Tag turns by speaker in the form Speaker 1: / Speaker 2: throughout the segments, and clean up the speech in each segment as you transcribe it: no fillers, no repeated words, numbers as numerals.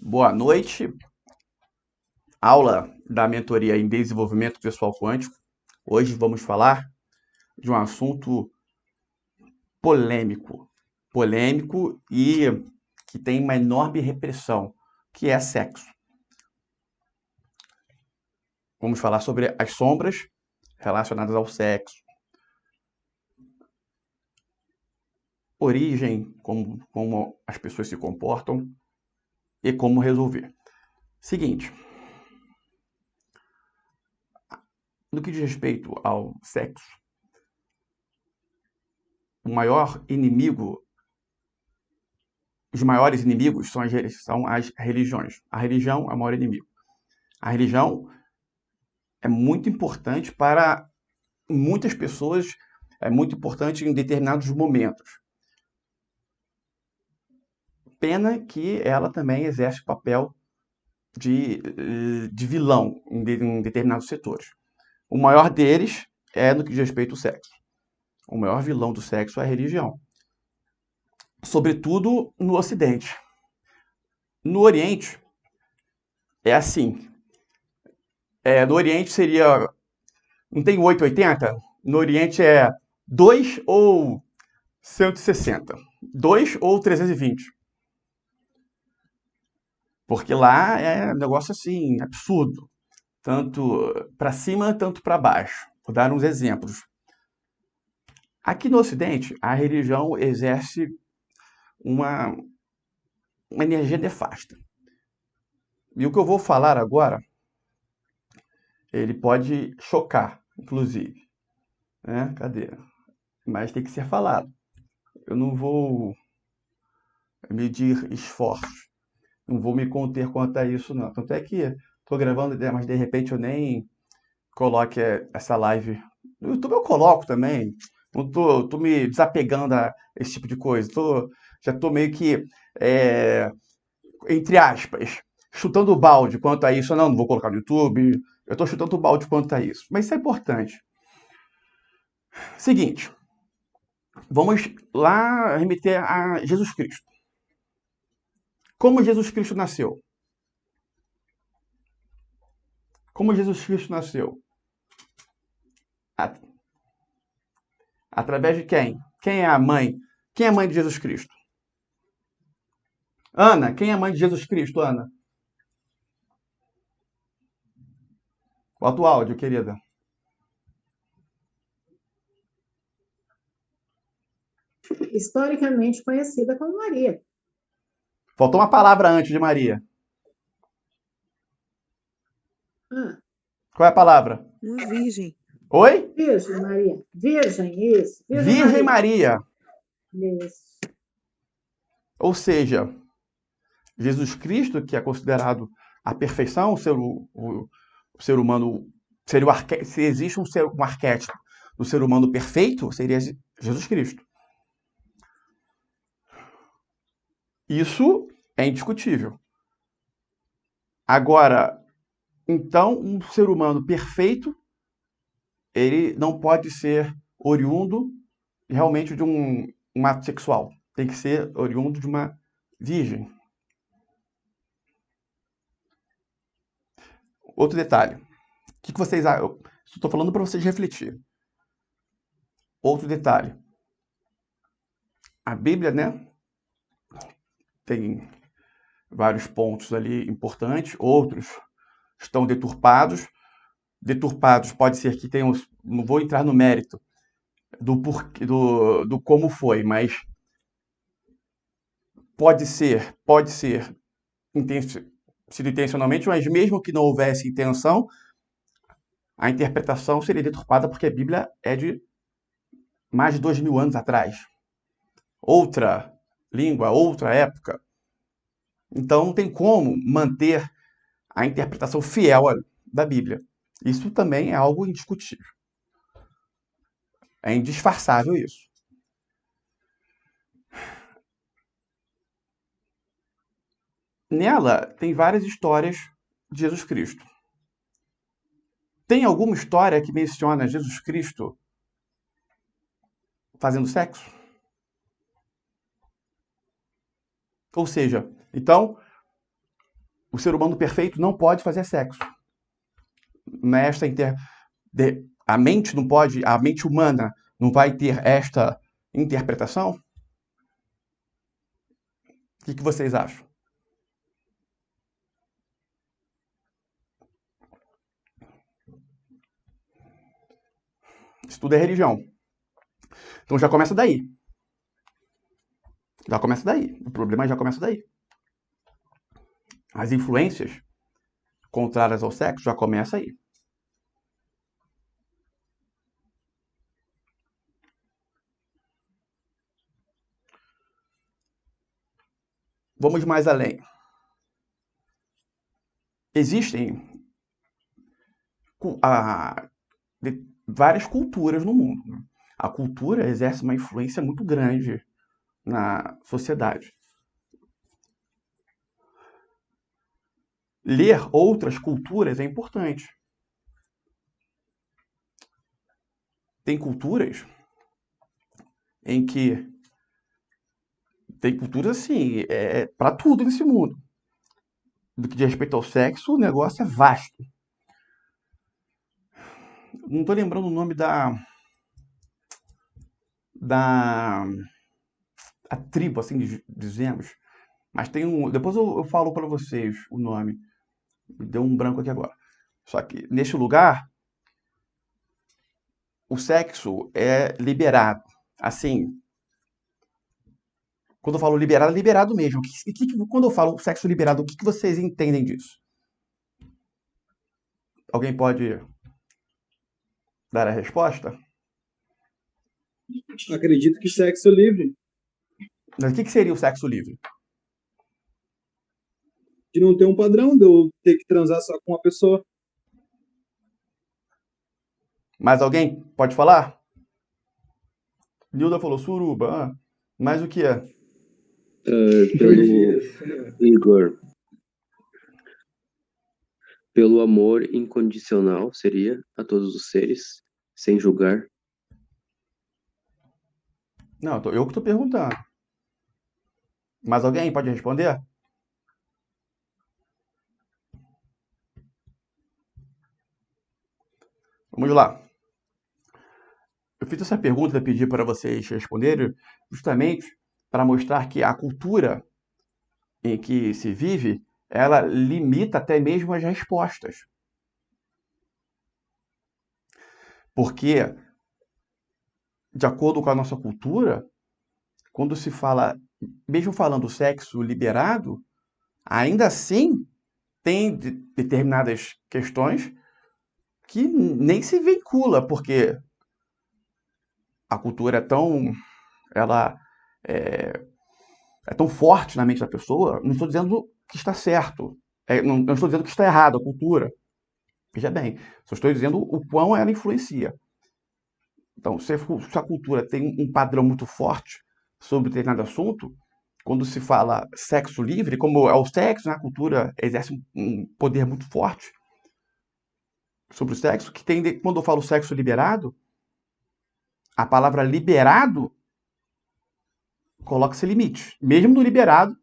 Speaker 1: Boa noite. Aula da mentoria em desenvolvimento pessoal quântico. Hoje vamos falar de um assunto polêmico. Polêmico e que tem uma enorme repressão, que é sexo. Vamos falar sobre as sombras relacionadas ao sexo. Origem, como as pessoas se comportam e como resolver. Seguinte, no que diz respeito ao sexo, o maior inimigo, os maiores inimigos são as religiões. A religião é o maior inimigo. A religião é muito importante para muitas pessoas, é muito importante em determinados momentos. Pena que ela também exerce o papel de vilão em determinados setores. O maior deles é no que diz respeito ao sexo. O maior vilão do sexo é a religião. Sobretudo no Ocidente. No Oriente, é assim. No Oriente seria. Não tem 880? No Oriente é 2 ou 160. 2 ou 320. Porque lá é um negócio assim, absurdo. Tanto para cima, tanto para baixo. Vou dar uns exemplos. Aqui no Ocidente, a religião exerce uma, uma energia nefasta. E o que eu vou falar agora, ele pode chocar, inclusive. Né? Cadê? Mas tem que ser falado. Eu não vou medir esforços. Não vou me conter quanto a isso, não. Tanto é que estou gravando, mas de repente eu nem coloque essa live. No YouTube eu coloco também. Não tô me desapegando a esse tipo de coisa. Já tô meio que, é, entre aspas, chutando o balde quanto a isso. Não vou colocar no YouTube. Eu tô chutando o balde quanto a isso. Mas isso é importante. Seguinte, vamos lá remeter a Jesus Cristo. Como Jesus Cristo nasceu? Como Jesus Cristo nasceu? Através de quem? Quem é a mãe? Quem é a mãe de Jesus Cristo? Ana, quem é a mãe de Jesus Cristo, Ana? Bota o áudio, querida.
Speaker 2: Historicamente conhecida como Maria.
Speaker 1: Faltou uma palavra antes de Maria.
Speaker 2: Ah,
Speaker 1: Qual é a palavra?
Speaker 3: Uma virgem.
Speaker 1: Oi?
Speaker 2: Virgem Maria. Virgem, isso. Virgem
Speaker 1: Virgem
Speaker 2: Maria.
Speaker 1: Maria.
Speaker 2: Isso.
Speaker 1: Ou seja, Jesus Cristo, que é considerado a perfeição, o ser humano, seria se existe um arquétipo do ser humano perfeito, seria Jesus Cristo. Isso é indiscutível. Agora, então, um ser humano perfeito, ele não pode ser oriundo realmente de um ato sexual. Tem que ser oriundo de uma virgem. Outro detalhe. O que vocês acham? Estou falando para vocês refletirem. Outro detalhe. A Bíblia, né, tem vários pontos ali importantes, outros estão deturpados. Deturpados pode ser que tenham, não vou entrar no mérito do porquê, do como foi, mas pode ser sido intencionalmente, mas mesmo que não houvesse intenção, a interpretação seria deturpada porque a Bíblia é de mais de 2000 anos atrás. Outra língua, outra época. Então não tem como manter a interpretação fiel da Bíblia. Isso também é algo indiscutível. É indisfarçável isso. Nela tem várias histórias de Jesus Cristo. Tem alguma história que menciona Jesus Cristo fazendo sexo? Ou seja, então, o ser humano perfeito não pode fazer sexo. Nesta a mente não pode, a mente humana não vai ter esta interpretação? O que vocês acham? Isso tudo é religião. Então já começa daí. Já começa daí. O problema já começa daí. As influências contrárias ao sexo já começa aí. Vamos mais além. Existem várias culturas no mundo. Né? A cultura exerce uma influência muito grande na sociedade. Ler outras culturas é importante. Tem culturas em que tem culturas assim, para tudo nesse mundo. Do que diz respeito ao sexo, o negócio é vasto. Não estou lembrando o nome da a tribo, assim dizemos. Mas tem um. Depois eu falo para vocês o nome. Me deu um branco aqui agora. Só que neste lugar, o sexo é liberado. Assim, quando eu falo liberado, é liberado mesmo. Quando eu falo sexo liberado, o que vocês entendem disso? Alguém pode dar a resposta?
Speaker 3: Acredito que sexo livre.
Speaker 1: Mas o que seria o sexo livre?
Speaker 3: De não ter um padrão, de eu ter que transar só com uma pessoa.
Speaker 1: Mais alguém pode falar? Nilda falou suruba. Ah, mas o que é?
Speaker 4: Pelo Igor. Pelo amor incondicional seria a todos os seres, sem julgar.
Speaker 1: Não, eu que estou perguntando. Mais alguém pode responder? Vamos lá. Eu fiz essa pergunta e pedi para vocês responderem justamente para mostrar que a cultura em que se vive, ela limita até mesmo as respostas. Porque, de acordo com a nossa cultura, quando se fala, mesmo falando sexo liberado, ainda assim tem determinadas questões que nem se vincula, porque a cultura ela é tão forte na mente da pessoa. Não estou dizendo que está certo, não estou dizendo que está errado a cultura. Veja bem, só estou dizendo o quão ela influencia. Então, se a cultura tem um padrão muito forte sobre determinado assunto, quando se fala sexo livre, como é o sexo, né, a cultura exerce um poder muito forte sobre o sexo, que tem, quando eu falo sexo liberado, a palavra liberado coloca-se limite. Mesmo no liberado,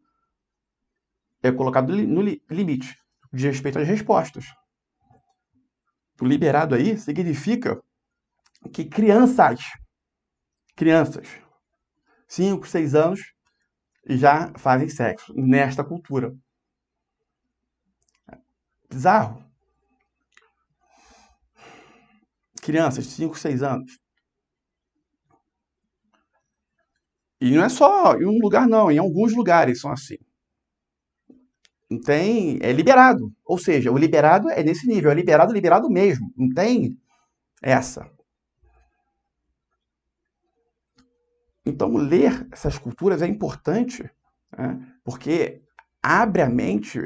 Speaker 1: é colocado no limite, de respeito às respostas. O liberado aí significa que crianças, 5, 6 anos, já fazem sexo nesta cultura. Bizarro. Crianças, 5, 6 anos. E não é só em um lugar, não. Em alguns lugares são assim. Não tem. É liberado. Ou seja, o liberado é nesse nível. É liberado, liberado mesmo. Não tem essa. Então, ler essas culturas é importante, né? Porque abre a mente,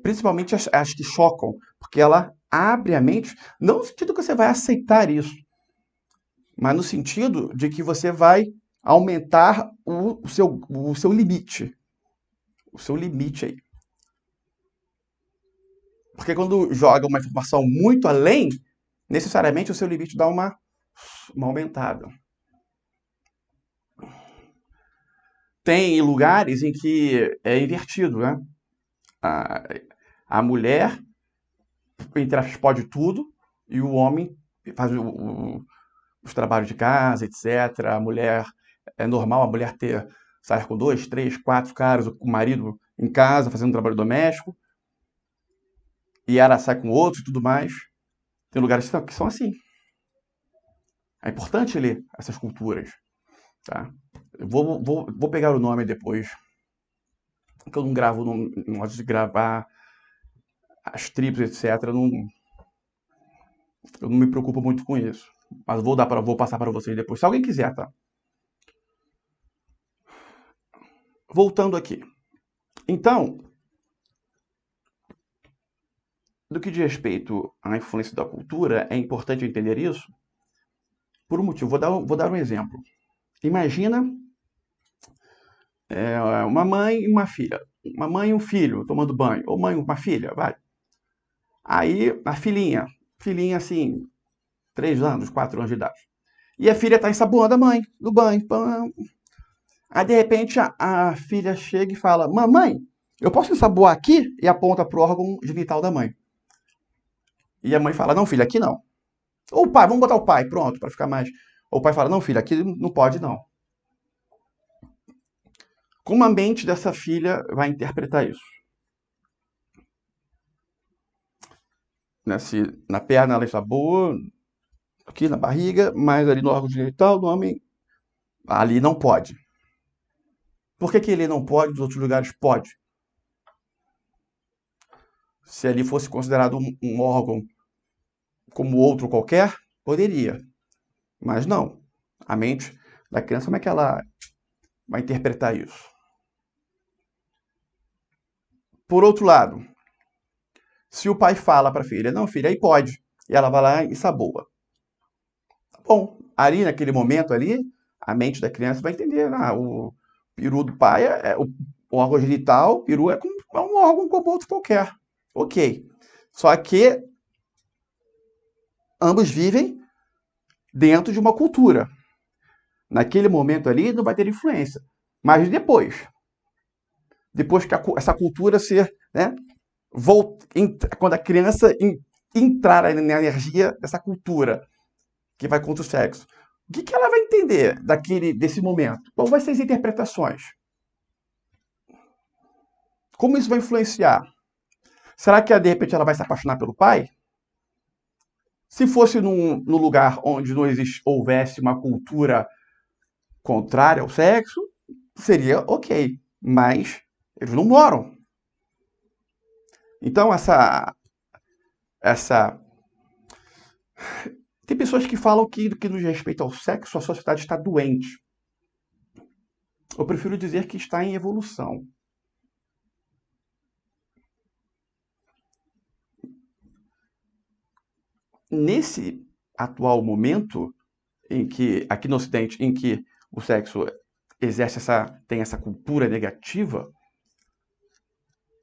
Speaker 1: principalmente as que chocam, porque ela abre a mente, não no sentido que você vai aceitar isso, mas no sentido de que você vai aumentar o seu limite. O seu limite aí. Porque quando joga uma informação muito além, necessariamente o seu limite dá uma aumentada. Tem lugares em que é invertido, né? A mulher, entre aspas, pode tudo, e o homem faz os trabalhos de casa, etc. A mulher, é normal a mulher sair com 2, 3, 4 caras, o marido em casa fazendo trabalho doméstico, e ela sai com outros e tudo mais. Tem lugares que são assim. É importante ler essas culturas. Tá? Eu vou pegar o nome depois, que eu não gravo, não gosto de gravar as tribos, etc. Eu não me preocupo muito com isso. Mas vou passar para vocês depois, se alguém quiser, tá? Voltando aqui. Então, do que diz respeito à influência da cultura, é importante entender isso por um motivo. Vou dar um exemplo. Imagina uma mãe e uma filha. Uma mãe e um filho tomando banho. Ou mãe e uma filha, vai. Aí, a filhinha assim, 3 anos, 4 anos de idade. E a filha está ensaboando a mãe no banho. Aí, de repente, a filha chega e fala: mamãe, eu posso ensaboar aqui? E aponta para o órgão genital da mãe. E a mãe fala: não, filha, aqui não. Ou o pai, vamos botar o pai, pronto, para ficar mais. Ou o pai fala: não, filha, aqui não pode, não. Como a mente dessa filha vai interpretar isso? Se na perna ela está boa, aqui na barriga, mas ali no órgão genital do homem, ali não pode. Por que ele não pode, nos outros lugares pode? Se ali fosse considerado um órgão como outro qualquer, poderia. Mas não. A mente da criança, como é que ela vai interpretar isso? Por outro lado, se o pai fala para a filha: não, filha, aí pode. E ela vai lá e saboa. Bom, ali naquele momento ali, a mente da criança vai entender. O peru do pai o órgão genital, o peru é um órgão como outro qualquer. Ok. Só que ambos vivem dentro de uma cultura. Naquele momento ali não vai ter influência. Mas depois que essa cultura ser, né, quando a criança entrar na energia dessa cultura que vai contra o sexo, o que ela vai entender desse momento? Qual vai ser as interpretações? Como isso vai influenciar? Será que de repente ela vai se apaixonar pelo pai? Se fosse num lugar onde não houvesse uma cultura contrária ao sexo, seria ok. Mas eles não moram. Então, tem pessoas que falam que, no que nos respeita ao sexo, a sociedade está doente. Eu prefiro dizer que está em evolução. Nesse atual momento, aqui no Ocidente, em que o sexo tem essa cultura negativa,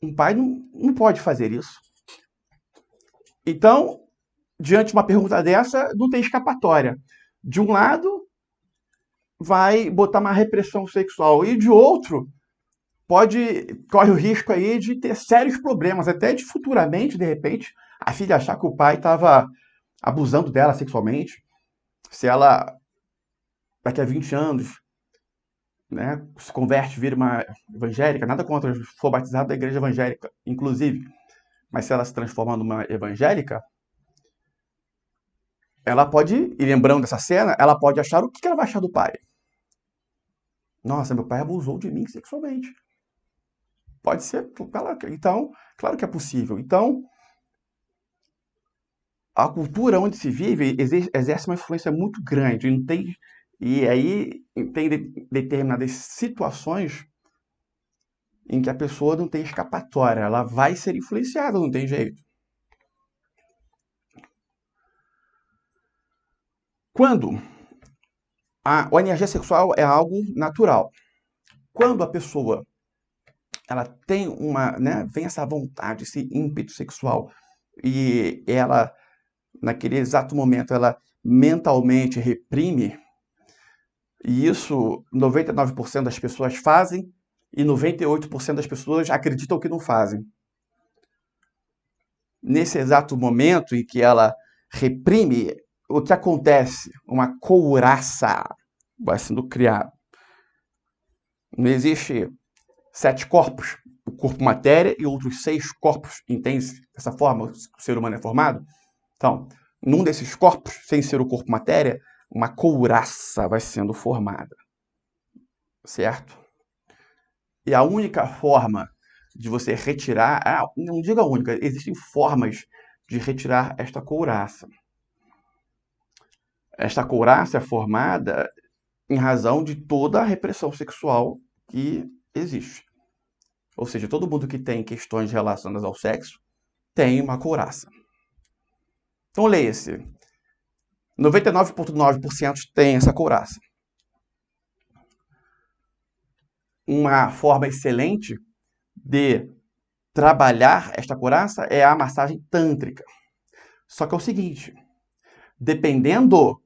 Speaker 1: um pai não pode fazer isso. Então, diante de uma pergunta dessa, não tem escapatória. De um lado, vai botar uma repressão sexual, e de outro, corre o risco aí de ter sérios problemas, até de futuramente, de repente, a filha achar que o pai estava abusando dela sexualmente, se ela, daqui a 20 anos, né, se converte, vira uma evangélica, nada contra, for batizado da igreja evangélica, inclusive, mas se ela se transforma numa evangélica, ela pode, e lembrando dessa cena, ela pode achar o que ela vai achar do pai. Nossa, meu pai abusou de mim sexualmente. Pode ser, então, claro que é possível. Então, a cultura onde se vive exerce uma influência muito grande. E aí tem determinadas situações em que a pessoa não tem escapatória. Ela vai ser influenciada, não tem jeito. Quando a energia sexual é algo natural. Quando a pessoa ela tem vem essa vontade, esse ímpeto sexual, e ela, naquele exato momento, ela mentalmente reprime, e isso 99% das pessoas fazem, e 98% das pessoas acreditam que não fazem. nesse exato momento em que ela reprime, o que acontece? Uma couraça vai sendo criada. Não existe 7 corpos, o corpo matéria e outros 6 corpos, entende-se? Dessa forma, o ser humano é formado. Então, num desses corpos, sem ser o corpo matéria, uma couraça vai sendo formada, certo? E a única forma de você retirar, não diga a única, existem formas de retirar esta couraça. Esta couraça é formada em razão de toda a repressão sexual que existe. Ou seja, todo mundo que tem questões relacionadas ao sexo tem uma couraça. Então, leia-se. 99,9% tem essa couraça. Uma forma excelente de trabalhar esta couraça é a massagem tântrica. Só que é o seguinte, dependendo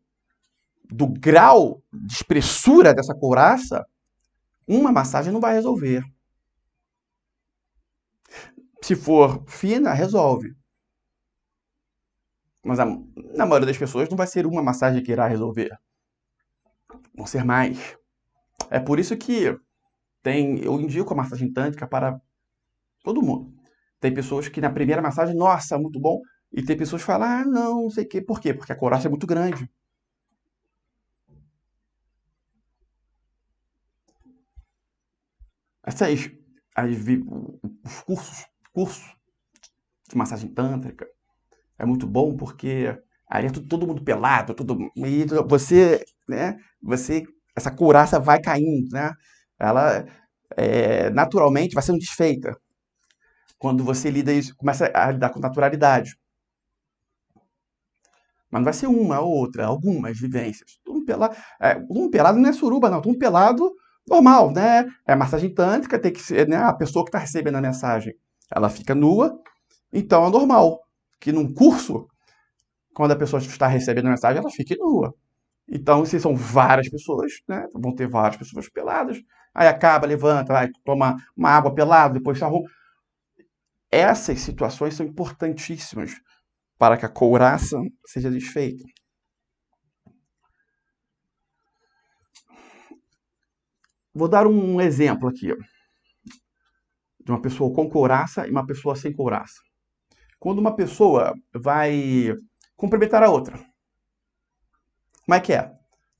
Speaker 1: do grau de espessura dessa couraça, uma massagem não vai resolver. Se for fina, resolve. Mas na maioria das pessoas não vai ser uma massagem que irá resolver. Vão ser mais. É por isso que eu indico a massagem tântrica para todo mundo. Tem pessoas que na primeira massagem, nossa, muito bom. E tem pessoas que falam, não sei o quê. Por quê? Porque a couraça é muito grande. Os cursos de massagem tântrica é muito bom porque aí é todo mundo pelado, e você, né? Essa couraça vai caindo, né? Ela naturalmente vai sendo desfeita quando você começa a lidar com naturalidade. Mas não vai ser uma ou outra, algumas vivências. Um pelado não é suruba, não. Um pelado normal, né? É massagem tântrica, tem que ser, né? A pessoa que está recebendo a mensagem, ela fica nua, então é normal que num curso, quando a pessoa está recebendo a mensagem, ela fique nua. Então, se são várias pessoas, né? Vão ter várias pessoas peladas, aí acaba, levanta, vai tomar uma água pelada, depois se arruma. Essas situações são importantíssimas para que a couraça seja desfeita. Vou dar um exemplo aqui de uma pessoa com couraça e uma pessoa sem couraça. Quando uma pessoa vai cumprimentar a outra, como é que é?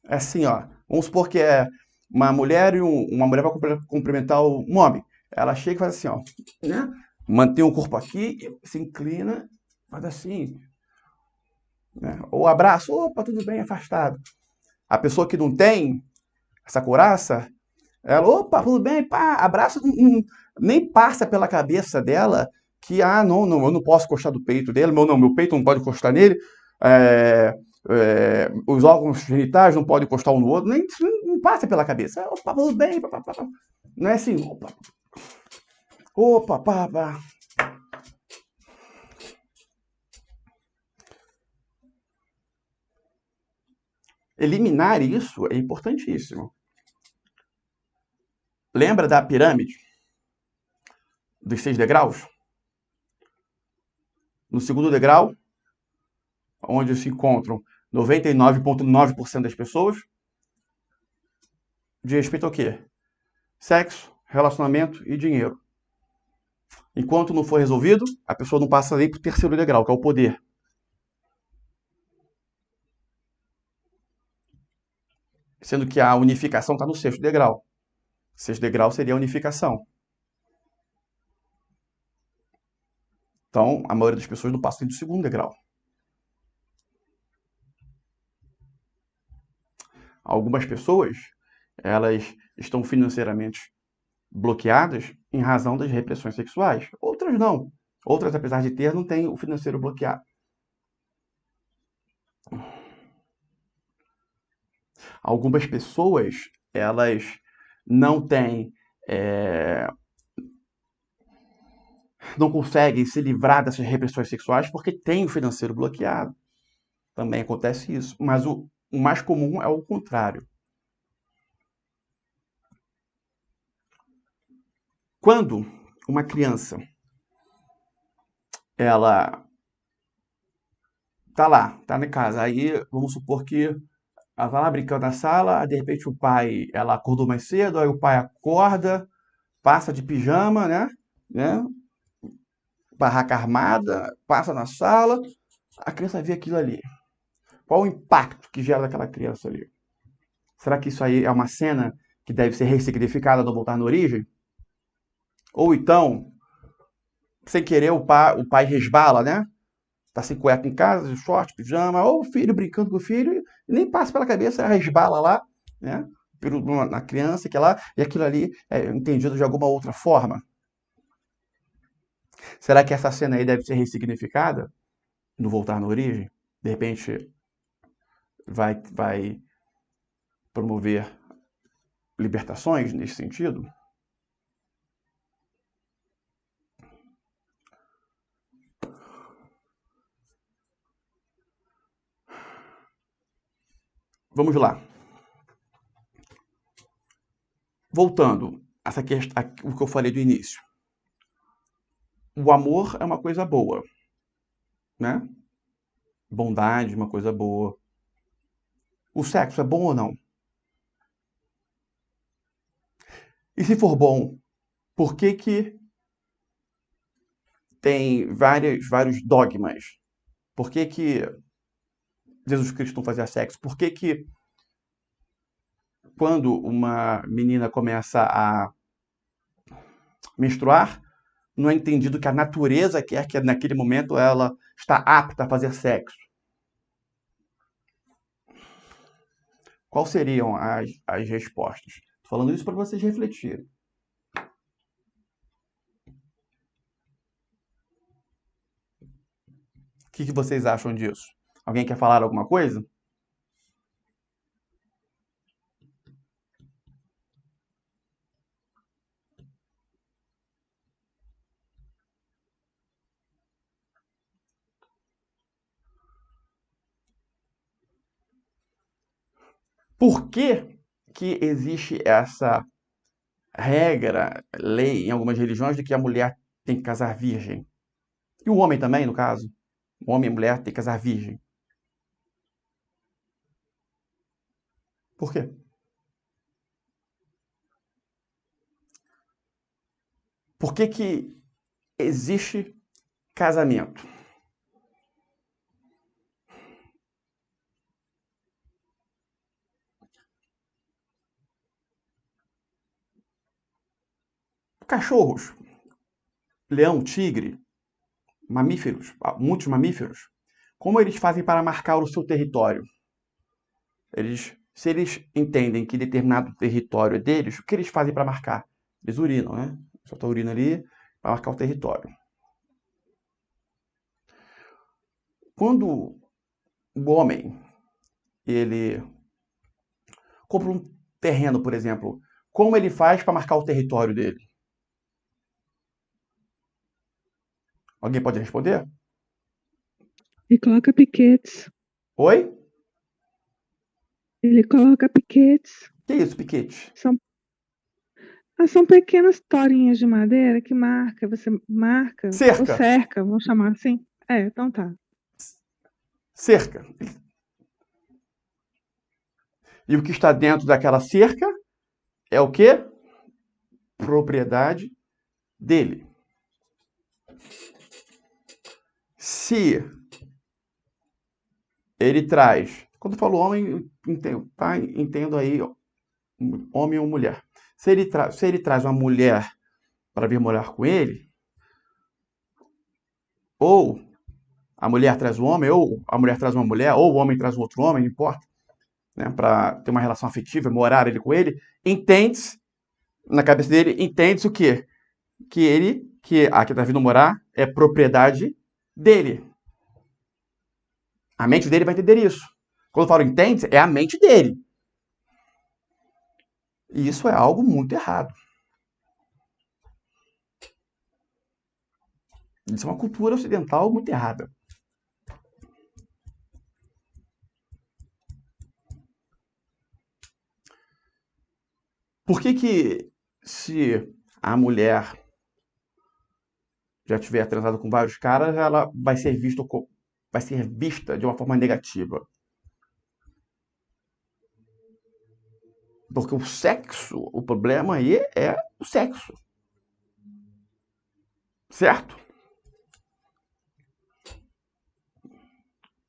Speaker 1: É assim, ó. Vamos supor que é uma mulher e uma mulher vai cumprimentar um homem. Ela chega e faz assim, ó, né? Mantém o corpo aqui, se inclina, faz assim, né? Ou abraço, opa, tudo bem, afastado. A pessoa que não tem essa couraça, ela, opa, tudo bem, pá, abraço, nem passa pela cabeça dela que, não, eu não posso encostar do peito dele, meu peito não pode encostar nele, os órgãos genitais não podem encostar um no outro, nem não passa pela cabeça. Opa, tudo bem, pá, pá, pá. Não é assim, opa, pá, pá. Eliminar isso é importantíssimo. Lembra da pirâmide dos 6 degraus? No segundo degrau, onde se encontram 99,9% das pessoas, de respeito ao quê? Sexo, relacionamento e dinheiro. Enquanto não for resolvido, a pessoa não passa nem para o terceiro degrau, que é o poder. Sendo que a unificação está no 6º degrau. O 6º degrau seria a unificação. Então, a maioria das pessoas não passa nem do 2º degrau. Algumas pessoas, elas estão financeiramente bloqueadas em razão das repressões sexuais. Outras não. Outras, apesar de ter, não têm o financeiro bloqueado. Algumas pessoas, elas não têm, não conseguem se livrar dessas repressões sexuais porque têm o financeiro bloqueado. Também acontece isso. Mas o mais comum é o contrário. Quando uma criança ela tá lá, tá na casa. Aí, vamos supor que ela tá lá brincando na sala, aí, de repente ela acordou mais cedo, aí o pai acorda, passa de pijama, né? Barraca armada, passa na sala, a criança vê aquilo ali. Qual o impacto que gera daquela criança ali? Será que isso aí é uma cena que deve ser ressignificada no Voltar na Origem? Ou então, sem querer, o pai resbala, né? Tá sem cueca em casa, de short, pijama, ou o filho brincando com o filho, e nem passa pela cabeça, resbala lá, né? Na criança que é lá, e aquilo ali é entendido de alguma outra forma. Será que essa cena aí deve ser ressignificada no Voltar na Origem? De repente, vai promover libertações nesse sentido? Vamos lá. Voltando o que eu falei do início. O amor é uma coisa boa, né? Bondade é uma coisa boa. O sexo é bom ou não? E se for bom, por que que tem vários dogmas? Por que que Jesus Cristo não fazia sexo? Por que que quando uma menina começa a menstruar, não é entendido que a natureza quer que naquele momento ela está apta a fazer sexo? Quais seriam as respostas? Estou falando isso para vocês refletirem. O que vocês acham disso? Alguém quer falar alguma coisa? Por que que existe essa regra, lei em algumas religiões de que a mulher tem que casar virgem? E o homem também, no caso? O homem e a mulher tem que casar virgem. Por quê? Por que que existe casamento? Cachorros, leão, tigre, mamíferos, muitos mamíferos, como eles fazem para marcar o seu território? Se eles entendem que determinado território é deles, o que eles fazem para marcar? Eles urinam, né? Solta a urina ali para marcar o território. Quando o homem ele compra um terreno, por exemplo, como ele faz para marcar o território dele? Alguém pode responder?
Speaker 5: Ele coloca piquetes.
Speaker 1: Oi?
Speaker 5: Ele coloca piquetes.
Speaker 1: Que isso, piquete?
Speaker 5: São pequenas torinhas de madeira que você marca,
Speaker 1: Cerca.
Speaker 5: ou cerca, vamos chamar assim. Então tá.
Speaker 1: Cerca. E o que está dentro daquela cerca é o quê? Propriedade dele. Se ele traz, quando eu falo homem, entendo aí homem ou mulher. Se ele traz uma mulher para vir morar com ele, ou a mulher traz um homem, ou a mulher traz uma mulher, ou o homem traz um outro homem, não importa, né, para ter uma relação afetiva, morar ele com ele, entende-se, na cabeça dele, entende-se o quê? Que a que está vindo morar é propriedade dele. A mente dele vai entender isso. Quando eu falo entende, é a mente dele. E isso é algo muito errado. Isso é uma cultura ocidental muito errada. Por que se a mulher já tiver transado com vários caras, ela vai ser vista vai ser vista de uma forma negativa? Porque o sexo, o problema aí é o sexo. Certo?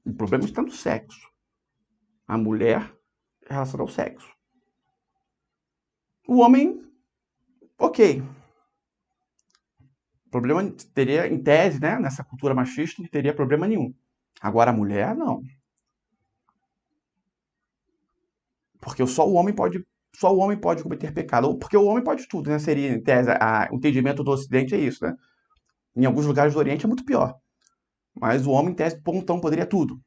Speaker 1: O problema está no sexo. A mulher em relação ao sexo. O homem, ok. O problema teria, em tese, né, nessa cultura machista, não teria problema nenhum. Agora a mulher, não. Porque só o homem pode cometer pecado. Ou porque o homem pode tudo, né? Seria, em tese, o entendimento do Ocidente é isso, né? Em alguns lugares do Oriente é muito pior. Mas o homem, em tese, então poderia tudo.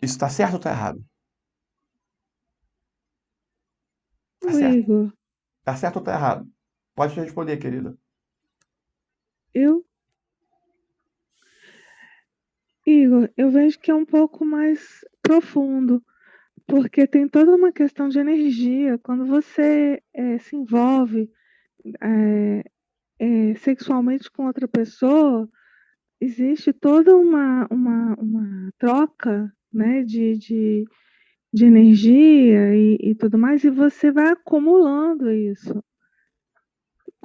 Speaker 1: Isso está certo ou está errado? Tá
Speaker 5: Ô,
Speaker 1: certo.
Speaker 5: Igor,
Speaker 1: Tá certo ou tá errado? Pode responder, querida.
Speaker 5: eu, eu vejo que é um pouco mais profundo, porque tem toda uma questão de energia. Quando você se envolve sexualmente com outra pessoa, existe toda uma troca, né, de energia e tudo mais, e você vai acumulando isso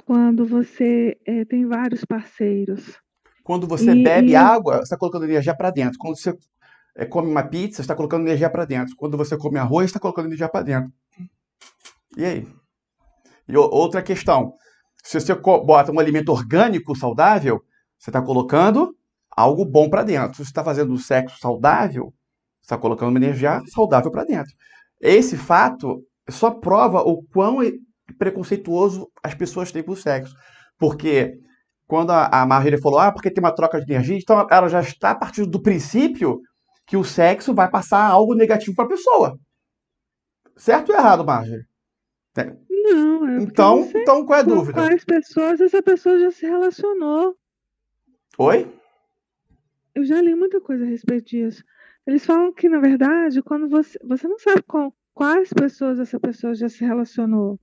Speaker 5: quando você tem vários parceiros.
Speaker 1: Quando você bebe
Speaker 5: E
Speaker 1: água, você está colocando energia para dentro. Quando você come uma pizza, você está colocando energia para dentro. Quando você come arroz, você está colocando energia para dentro. E aí? E outra questão. Se você bota um alimento orgânico saudável, você está colocando algo bom para dentro. Se você está fazendo sexo saudável, você está colocando uma energia saudável para dentro. Esse fato só prova o quão preconceituoso as pessoas têm com o sexo. Porque quando a Marjorie falou, porque tem uma troca de energia, então ela já está partindo do princípio que o sexo vai passar algo negativo para a pessoa. Certo ou errado, Marjorie?
Speaker 5: não, é porque eu não sei
Speaker 1: Então qual é a
Speaker 5: com
Speaker 1: dúvida?
Speaker 5: quais pessoas essa pessoa já se relacionou.
Speaker 1: Oi?
Speaker 5: Eu já li muita coisa a respeito disso. Eles falam que, na verdade, quando você não sabe com quais pessoas essa pessoa já se relacionou.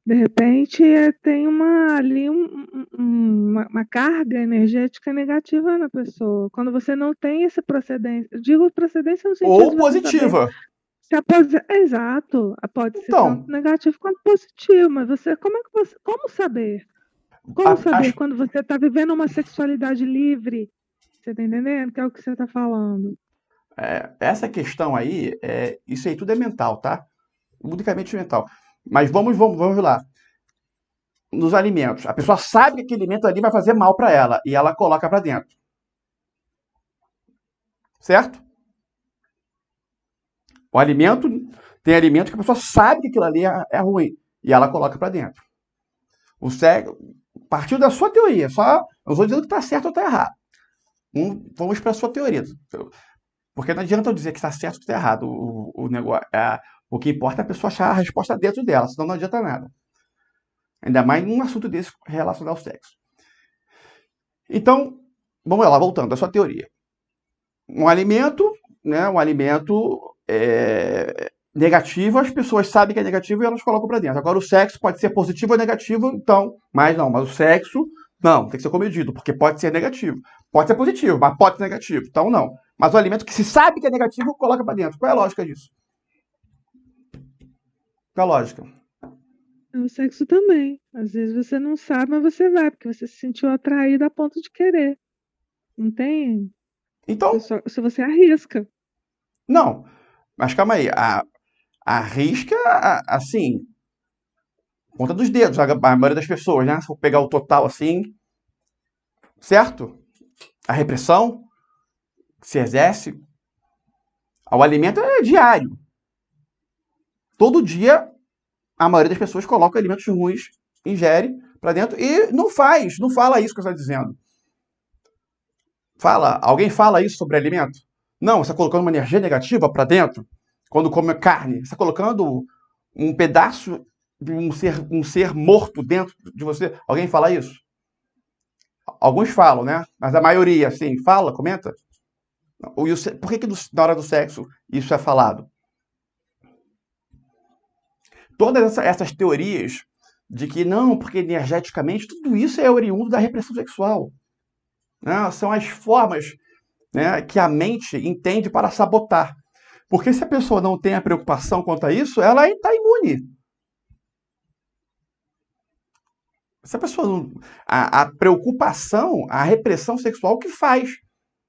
Speaker 5: De repente, tem ali uma carga energética negativa na pessoa. Quando você não tem essa procedência, eu digo procedência no sentido
Speaker 1: Ou
Speaker 5: de você saber
Speaker 1: positiva.
Speaker 5: se exato, pode ser
Speaker 1: Então,
Speaker 5: tanto negativo quanto positivo, mas como saber? Como saber
Speaker 1: acho,
Speaker 5: quando você está vivendo uma sexualidade livre? Você está entendendo? Que é o que você está falando.
Speaker 1: essa questão aí, isso aí tudo é mental, tá? Unicamente mental. Mas vamos lá. Nos alimentos. A pessoa sabe que aquele alimento ali vai fazer mal para ela e ela coloca para dentro. Certo? O alimento, tem alimento que a pessoa sabe que aquilo ali é ruim e ela coloca para dentro. O sexo partiu da sua teoria, só não estou dizendo que está certo ou está errado. Vamos para a sua teoria. Porque não adianta eu dizer que está certo ou está errado. O negócio, o que importa é a pessoa achar a resposta dentro dela, senão não adianta nada. Ainda mais num assunto desse relacionado ao sexo. Então, vamos lá, voltando à sua teoria. Um alimento, né? Um alimento negativo, as pessoas sabem que é negativo e elas colocam para dentro. Agora, o sexo pode ser positivo ou negativo, então, mas o sexo, não, tem que ser comedido, porque pode ser negativo. Pode ser positivo, mas pode ser negativo, então não. Mas o alimento que se sabe que é negativo, coloca para dentro. Qual é a lógica disso? Qual é a lógica?
Speaker 5: O sexo também. Às vezes você não sabe, mas você vai, porque você se sentiu atraído a ponto de querer. Não tem?
Speaker 1: Então,
Speaker 5: Se você arrisca.
Speaker 1: não. Mas calma aí, arrisca, assim, ponta dos dedos, a maioria das pessoas, né? Se for pegar o total assim, certo? A repressão que se exerce ao alimento é diário. Todo dia, a maioria das pessoas coloca alimentos ruins, ingere para dentro e não fala isso que você está dizendo. Alguém fala isso sobre alimento? Não, você está colocando uma energia negativa para dentro quando come carne. Você está colocando um pedaço de um ser morto dentro de você. Alguém fala isso? Alguns falam, né? Mas a maioria, assim, fala, comenta. Por que na hora do sexo isso é falado? Todas essas teorias de que não, porque energeticamente, tudo isso é oriundo da repressão sexual. né? São as formas, né, que a mente entende para sabotar. Porque se a pessoa não tem a preocupação quanto a isso, ela está imune. Se a pessoa não... a preocupação, a repressão sexual que faz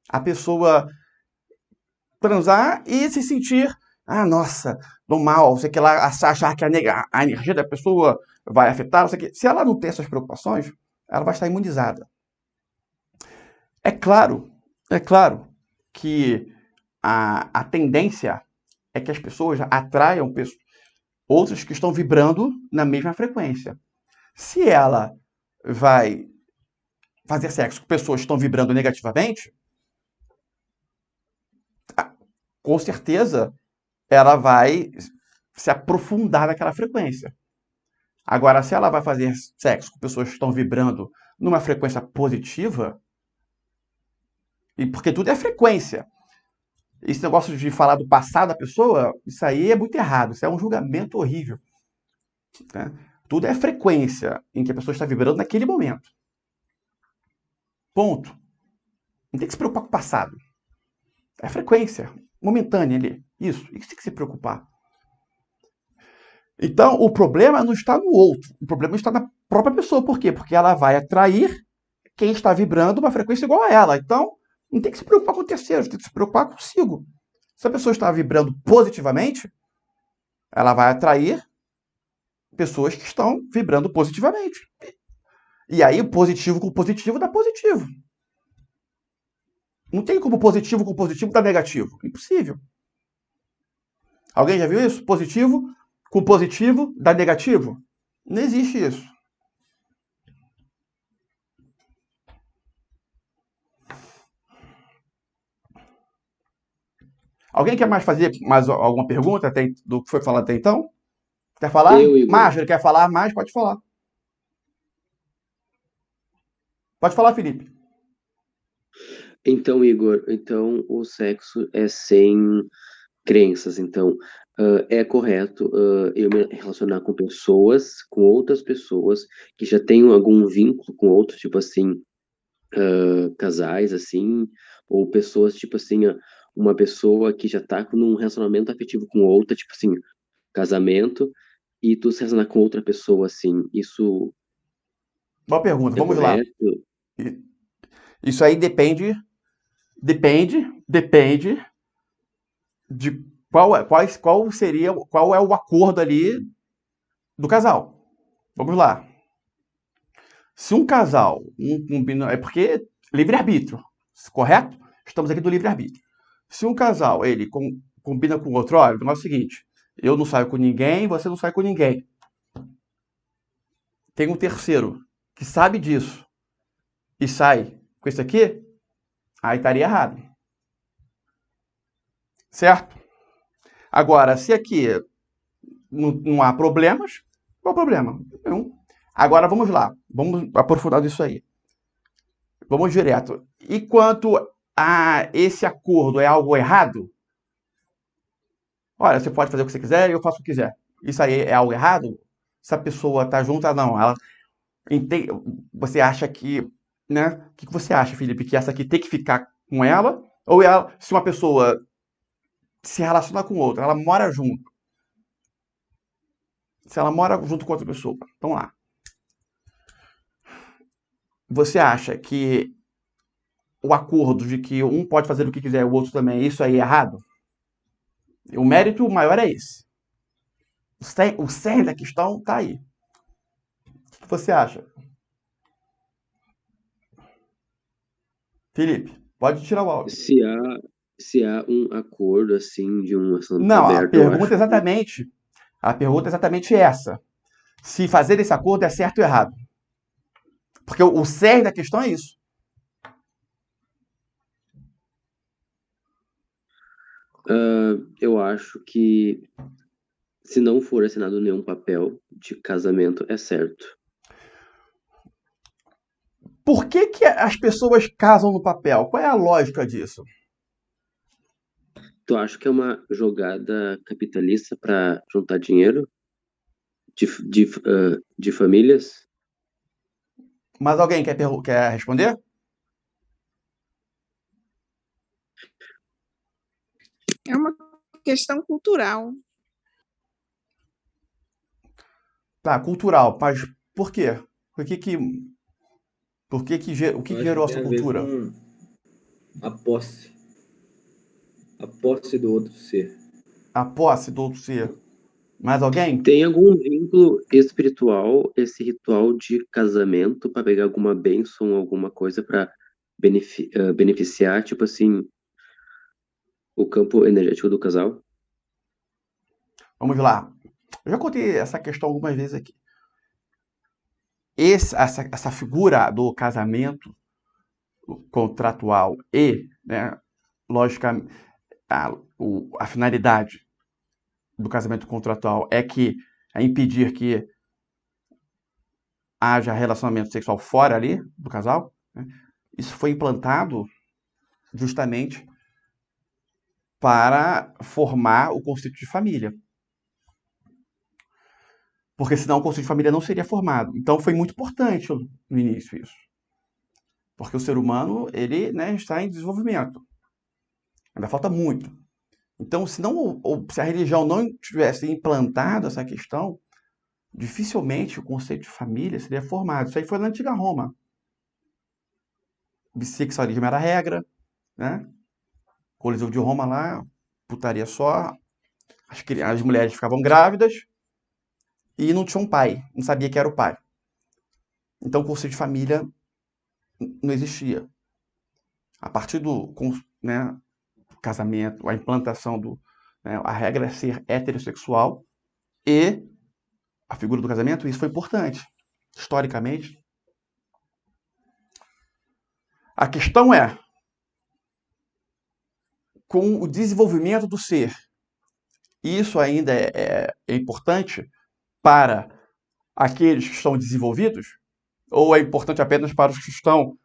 Speaker 1: a pessoa transar e se sentir, nossa, do mal, sei que lá, achar que a energia da pessoa vai afetar, não sei que. Se ela não tem essas preocupações, ela vai estar imunizada. É claro que a tendência é que as pessoas atraiam outras que estão vibrando na mesma frequência. Se ela vai fazer sexo com pessoas que estão vibrando negativamente, com certeza ela vai se aprofundar naquela frequência. Agora, se ela vai fazer sexo com pessoas que estão vibrando numa frequência positiva, e porque tudo é frequência. Esse negócio de falar do passado da pessoa, isso aí é muito errado. Isso é um julgamento horrível. Né? Tudo é frequência em que a pessoa está vibrando naquele momento. Ponto. Não tem que se preocupar com o passado. É frequência momentânea ali. Isso tem que se preocupar. Então, o problema não está no outro. O problema está na própria pessoa. Por quê? Porque ela vai atrair quem está vibrando uma frequência igual a ela. Então, não tem que se preocupar com terceiros, tem que se preocupar consigo. Se a pessoa está vibrando positivamente, ela vai atrair pessoas que estão vibrando positivamente. E aí, positivo com positivo dá positivo. Não tem como positivo com positivo dar negativo. Impossível. Alguém já viu isso? Positivo com positivo dá negativo? Não existe isso. Alguém quer mais fazer mais alguma pergunta do que foi falado até então? Quer falar?
Speaker 4: Igor.
Speaker 1: Márcio, quer falar mais? Pode falar. Pode falar, Felipe.
Speaker 4: Então, Igor, o sexo é sem crenças. Então, é correto eu me relacionar com outras pessoas que já tenham algum vínculo com outros, tipo assim, casais, assim, ou pessoas, tipo assim, uma pessoa que já tá num relacionamento afetivo com outra, tipo assim, casamento, e tu se relacionar com outra pessoa, assim, isso
Speaker 1: Boa pergunta,
Speaker 4: é
Speaker 1: vamos lá.
Speaker 4: correto?
Speaker 1: Isso aí depende de qual é o acordo ali do casal. Vamos lá. Se um casal combina, é porque livre-arbítrio, correto? Estamos aqui do livre-arbítrio. Se um casal ele combina com o outro, olha, o negócio é o seguinte: eu não saio com ninguém, você não sai com ninguém. Tem um terceiro que sabe disso e sai com esse aqui, aí estaria errado. Certo? Agora, se aqui não há problemas, qual o problema? Nenhum. Agora vamos lá, vamos aprofundar isso aí. Vamos direto. E quanto a esse acordo é algo errado? Olha, você pode fazer o que você quiser e eu faço o que quiser. Isso aí é algo errado? Se a pessoa está junta, não. Ela entende, você acha que, né? O que você acha, Felipe? Que essa aqui tem que ficar com ela? Ou se uma pessoa se relaciona com outra, ela mora junto. Se ela mora junto com outra pessoa, vamos lá. Você acha que o acordo de que um pode fazer o que quiser e o outro também, isso aí é errado? O mérito maior é esse. O cerne da questão está aí. O que você acha? Felipe, pode tirar o áudio.
Speaker 4: Se há um acordo, assim, de um assunto
Speaker 1: Não,
Speaker 4: aberto, eu acho que...
Speaker 1: A pergunta é exatamente essa. Se fazer esse acordo é certo ou errado. Porque o cerne da questão é isso.
Speaker 4: Eu acho que se não for assinado nenhum papel de casamento, é certo.
Speaker 1: Por que as pessoas casam no papel? Qual é a lógica disso?
Speaker 4: Tu acha que é uma jogada capitalista para juntar dinheiro de famílias?
Speaker 1: Mas alguém quer responder?
Speaker 6: É uma questão cultural.
Speaker 1: Tá, cultural, mas por quê? Por que que, o que
Speaker 7: Eu
Speaker 1: que
Speaker 7: acho que
Speaker 1: gerou
Speaker 7: tem
Speaker 1: essa
Speaker 7: a ver
Speaker 1: cultura?
Speaker 7: com a posse. A posse do outro ser.
Speaker 1: A posse do outro ser. Mais alguém?
Speaker 4: Tem algum vínculo espiritual, esse ritual de casamento, para pegar alguma bênção, alguma coisa para beneficiar, tipo assim, o campo energético do casal?
Speaker 1: Vamos lá. Eu já contei essa questão algumas vezes aqui. Essa figura do casamento contratual e, né, logicamente, a finalidade do casamento contratual é impedir que haja relacionamento sexual fora ali do casal, né? Isso foi implantado justamente para formar o conceito de família. Porque senão o conceito de família não seria formado. Então foi muito importante no início isso. Porque o ser humano, ele, né, está em desenvolvimento. Ainda falta muito. Então, se a religião não tivesse implantado essa questão, dificilmente o conceito de família seria formado. Isso aí foi na antiga Roma. Bissexualismo era a regra, né? Coliseu de Roma lá, putaria só, as mulheres ficavam grávidas e não tinham pai, não sabia que era o pai. Então o conceito de família não existia. A partir do, né, casamento, a implantação né, a regra é ser heterossexual e a figura do casamento, isso foi importante, historicamente. A questão é, com o desenvolvimento do ser, isso ainda é importante para aqueles que estão desenvolvidos? Ou é importante apenas para os que estão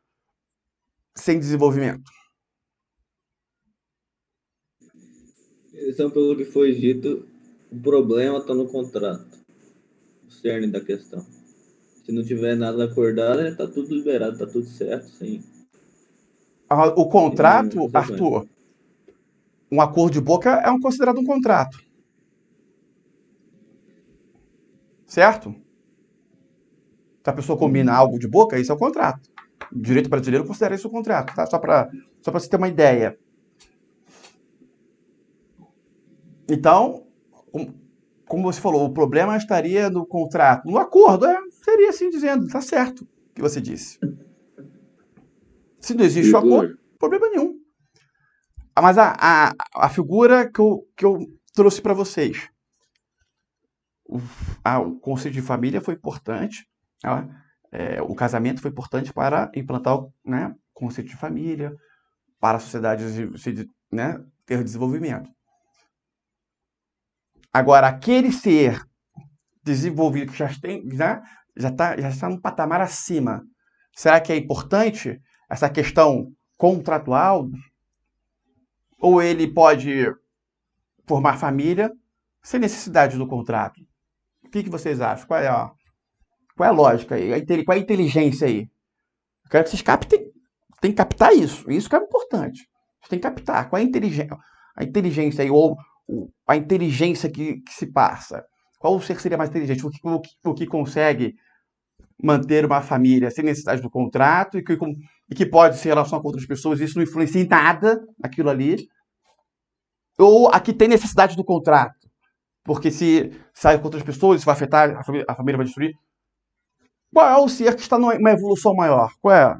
Speaker 1: sem desenvolvimento?
Speaker 7: Então, pelo que foi dito, o problema está no contrato. O cerne da questão. Se não tiver nada acordado, está tudo liberado, está tudo certo, sim.
Speaker 1: O contrato, Arthur, um acordo de boca é considerado um contrato. Certo? Se a pessoa combina algo de boca, isso é um contrato. O direito brasileiro considera isso um contrato, tá? Só para você ter uma ideia. Então, como você falou, o problema estaria no contrato. No acordo, seria assim dizendo, tá certo o que você disse. Se não existe o acordo, problema nenhum. Mas a figura que eu trouxe para vocês, o conceito de família foi importante, o casamento foi importante para implantar o conceito de família, para a sociedade ter desenvolvimento. Agora, aquele ser desenvolvido que já está num patamar acima, será que é importante essa questão contratual? Ou ele pode formar família sem necessidade do contrato? O que vocês acham? Qual é a lógica aí? Qual é a inteligência aí? Eu quero que vocês captem. Tem que captar isso. Isso que é importante. Você tem que captar. Qual é a inteligência aí? Ou a inteligência que se passa? Qual o ser seria mais inteligente? O que consegue manter uma família sem necessidade do contrato e que pode se relacionar com outras pessoas e isso não influencia em nada naquilo ali? Ou a que tem necessidade do contrato? Porque se sai com outras pessoas, isso vai afetar, a família vai destruir. Qual é o ser que está numa evolução maior? Qual é?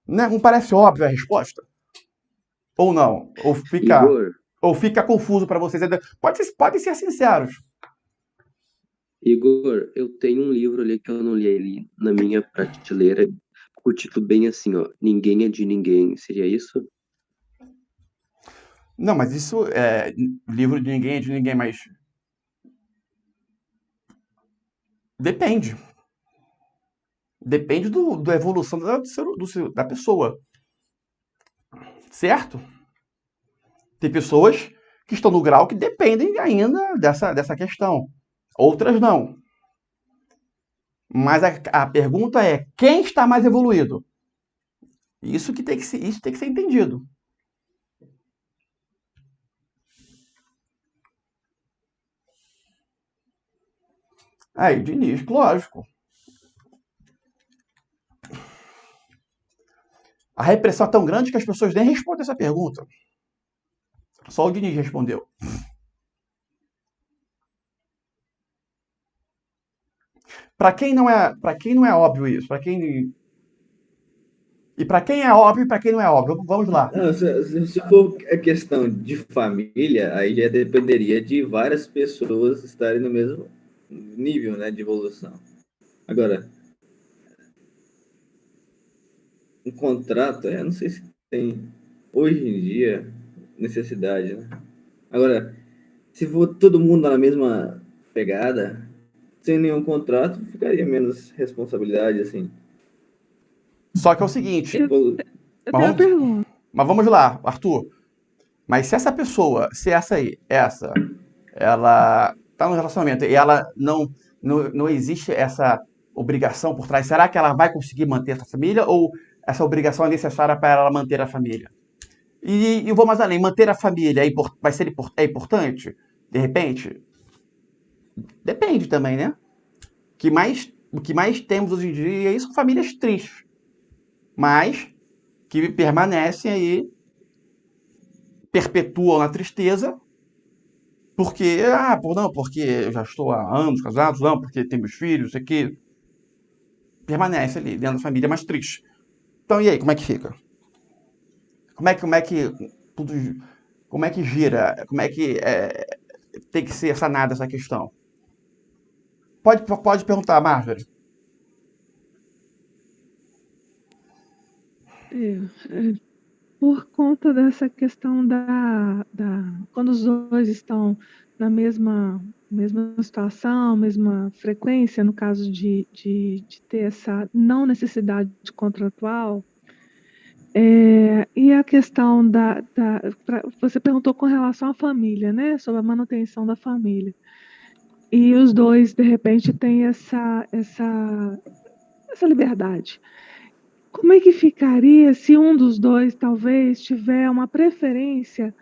Speaker 1: Não parece óbvia a resposta? Ou não? Ou fica confuso para vocês? Podem ser sinceros.
Speaker 4: Igor, eu tenho um livro ali que eu não li ali na minha prateleira, com o título bem assim, ó, Ninguém é de Ninguém. Seria isso?
Speaker 1: Não, mas isso é livro de ninguém é de ninguém, mas depende. Depende da evolução da pessoa. Certo? Tem pessoas que estão no grau que dependem ainda dessa questão. Outras não. Mas a pergunta é, quem está mais evoluído? Isso tem que ser entendido. Aí, Diniz, lógico. A repressão é tão grande que as pessoas nem respondem essa pergunta. Só o Diniz respondeu. Para quem não é óbvio isso, e para quem é óbvio e para quem não é óbvio, vamos lá.
Speaker 7: Não, se for a questão de família, aí já dependeria de várias pessoas estarem no mesmo nível, né, de evolução. Agora, um contrato, não sei se tem hoje em dia necessidade, né? Agora, se for todo mundo na mesma pegada, sem nenhum contrato, ficaria menos responsabilidade, assim.
Speaker 1: Só que é o seguinte,
Speaker 5: Eu
Speaker 7: Tipo,
Speaker 5: eu
Speaker 1: mas
Speaker 5: tenho uma
Speaker 1: vamos,
Speaker 5: pergunta.
Speaker 1: mas vamos lá, Arthur. Mas se essa pessoa, se essa aí, ela tá no relacionamento e ela não existe essa obrigação por trás, será que ela vai conseguir manter essa família ou essa obrigação é necessária para ela manter a família? E eu vou mais além, manter a família é importante? De repente? Depende também, né? O que mais temos hoje em dia são famílias tristes, mas que permanecem aí, perpetuam na tristeza, porque, porque eu já estou há anos casado, não, porque tem meus filhos, isso aqui. Permanece ali dentro da família, mas triste. Então, e aí, como é que fica? Como é que tudo, como é que gira? Como é que tem que ser sanada essa questão? Pode perguntar, Marjorie.
Speaker 5: É, por conta dessa questão quando os dois estão na mesma situação, mesma frequência, no caso de ter essa não necessidade contratual, e a questão você perguntou com relação à família, né? Sobre a manutenção da família. E os dois, de repente, têm essa liberdade. Como é que ficaria se um dos dois, talvez, tiver uma preferência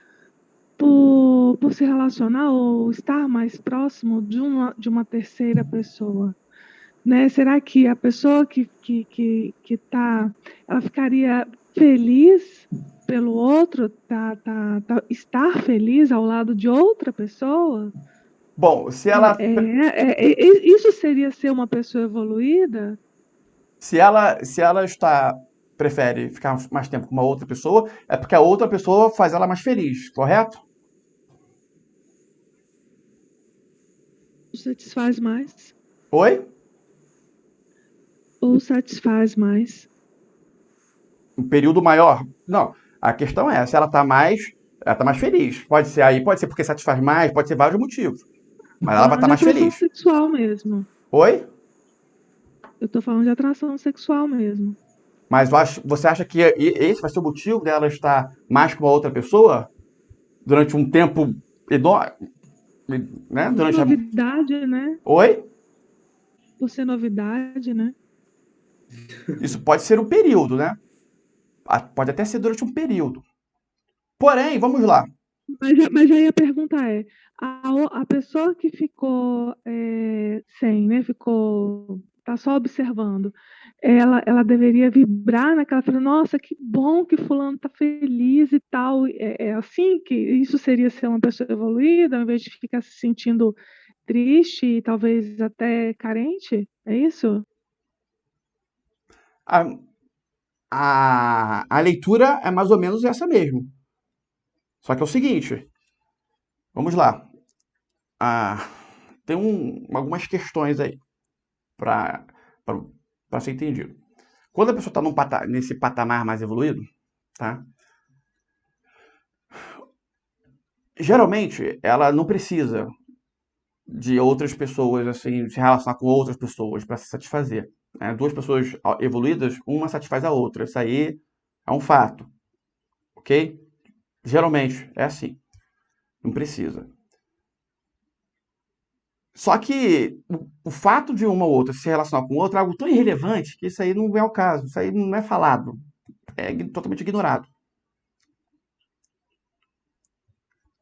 Speaker 5: por se relacionar ou estar mais próximo de uma terceira pessoa? Né? Será que a pessoa que tá, ela ficaria feliz pelo outro, estar feliz ao lado de outra pessoa?
Speaker 1: Bom,
Speaker 5: Isso seria ser uma pessoa evoluída?
Speaker 1: se ela prefere ficar mais tempo com uma outra pessoa, é porque a outra pessoa faz ela mais feliz, correto?
Speaker 5: Satisfaz mais?
Speaker 1: Oi?
Speaker 5: Ou satisfaz mais?
Speaker 1: Um período maior? Não. A questão é, se ela tá mais feliz. Pode ser porque satisfaz mais, pode ser vários motivos. Mas ela vai
Speaker 5: Falando
Speaker 1: estar
Speaker 5: de
Speaker 1: mais
Speaker 5: atração
Speaker 1: feliz.
Speaker 5: sexual mesmo.
Speaker 1: Oi?
Speaker 5: Eu tô falando de atração sexual mesmo.
Speaker 1: Mas você acha que esse vai ser o motivo dela estar mais com uma outra pessoa durante um tempo enorme, né?
Speaker 5: Por ser novidade, né?
Speaker 1: Oi?
Speaker 5: Por ser novidade, né?
Speaker 1: Isso pode ser um período, né? Pode até ser durante um período. Porém, vamos lá.
Speaker 5: Mas aí a pergunta é, a pessoa que ficou sem, né? Tá só observando, ela deveria vibrar naquela, falando, nossa, que bom que fulano tá feliz e tal. É assim que isso seria ser uma pessoa evoluída, ao invés de ficar se sentindo triste e talvez até carente? É isso?
Speaker 1: A, a leitura é mais ou menos essa mesmo. Só que é o seguinte, vamos lá. Ah, tem algumas questões aí para ser entendido. Quando a pessoa está nesse patamar mais evoluído, tá? Geralmente ela não precisa de outras pessoas, assim, se relacionar com outras pessoas para se satisfazer. Né? Duas pessoas evoluídas, uma satisfaz a outra. Isso aí é um fato, ok? Geralmente é assim. Não precisa. Só que o fato de uma ou outra se relacionar com outra é algo tão irrelevante que isso aí não é o caso. Isso aí não é falado. É totalmente ignorado.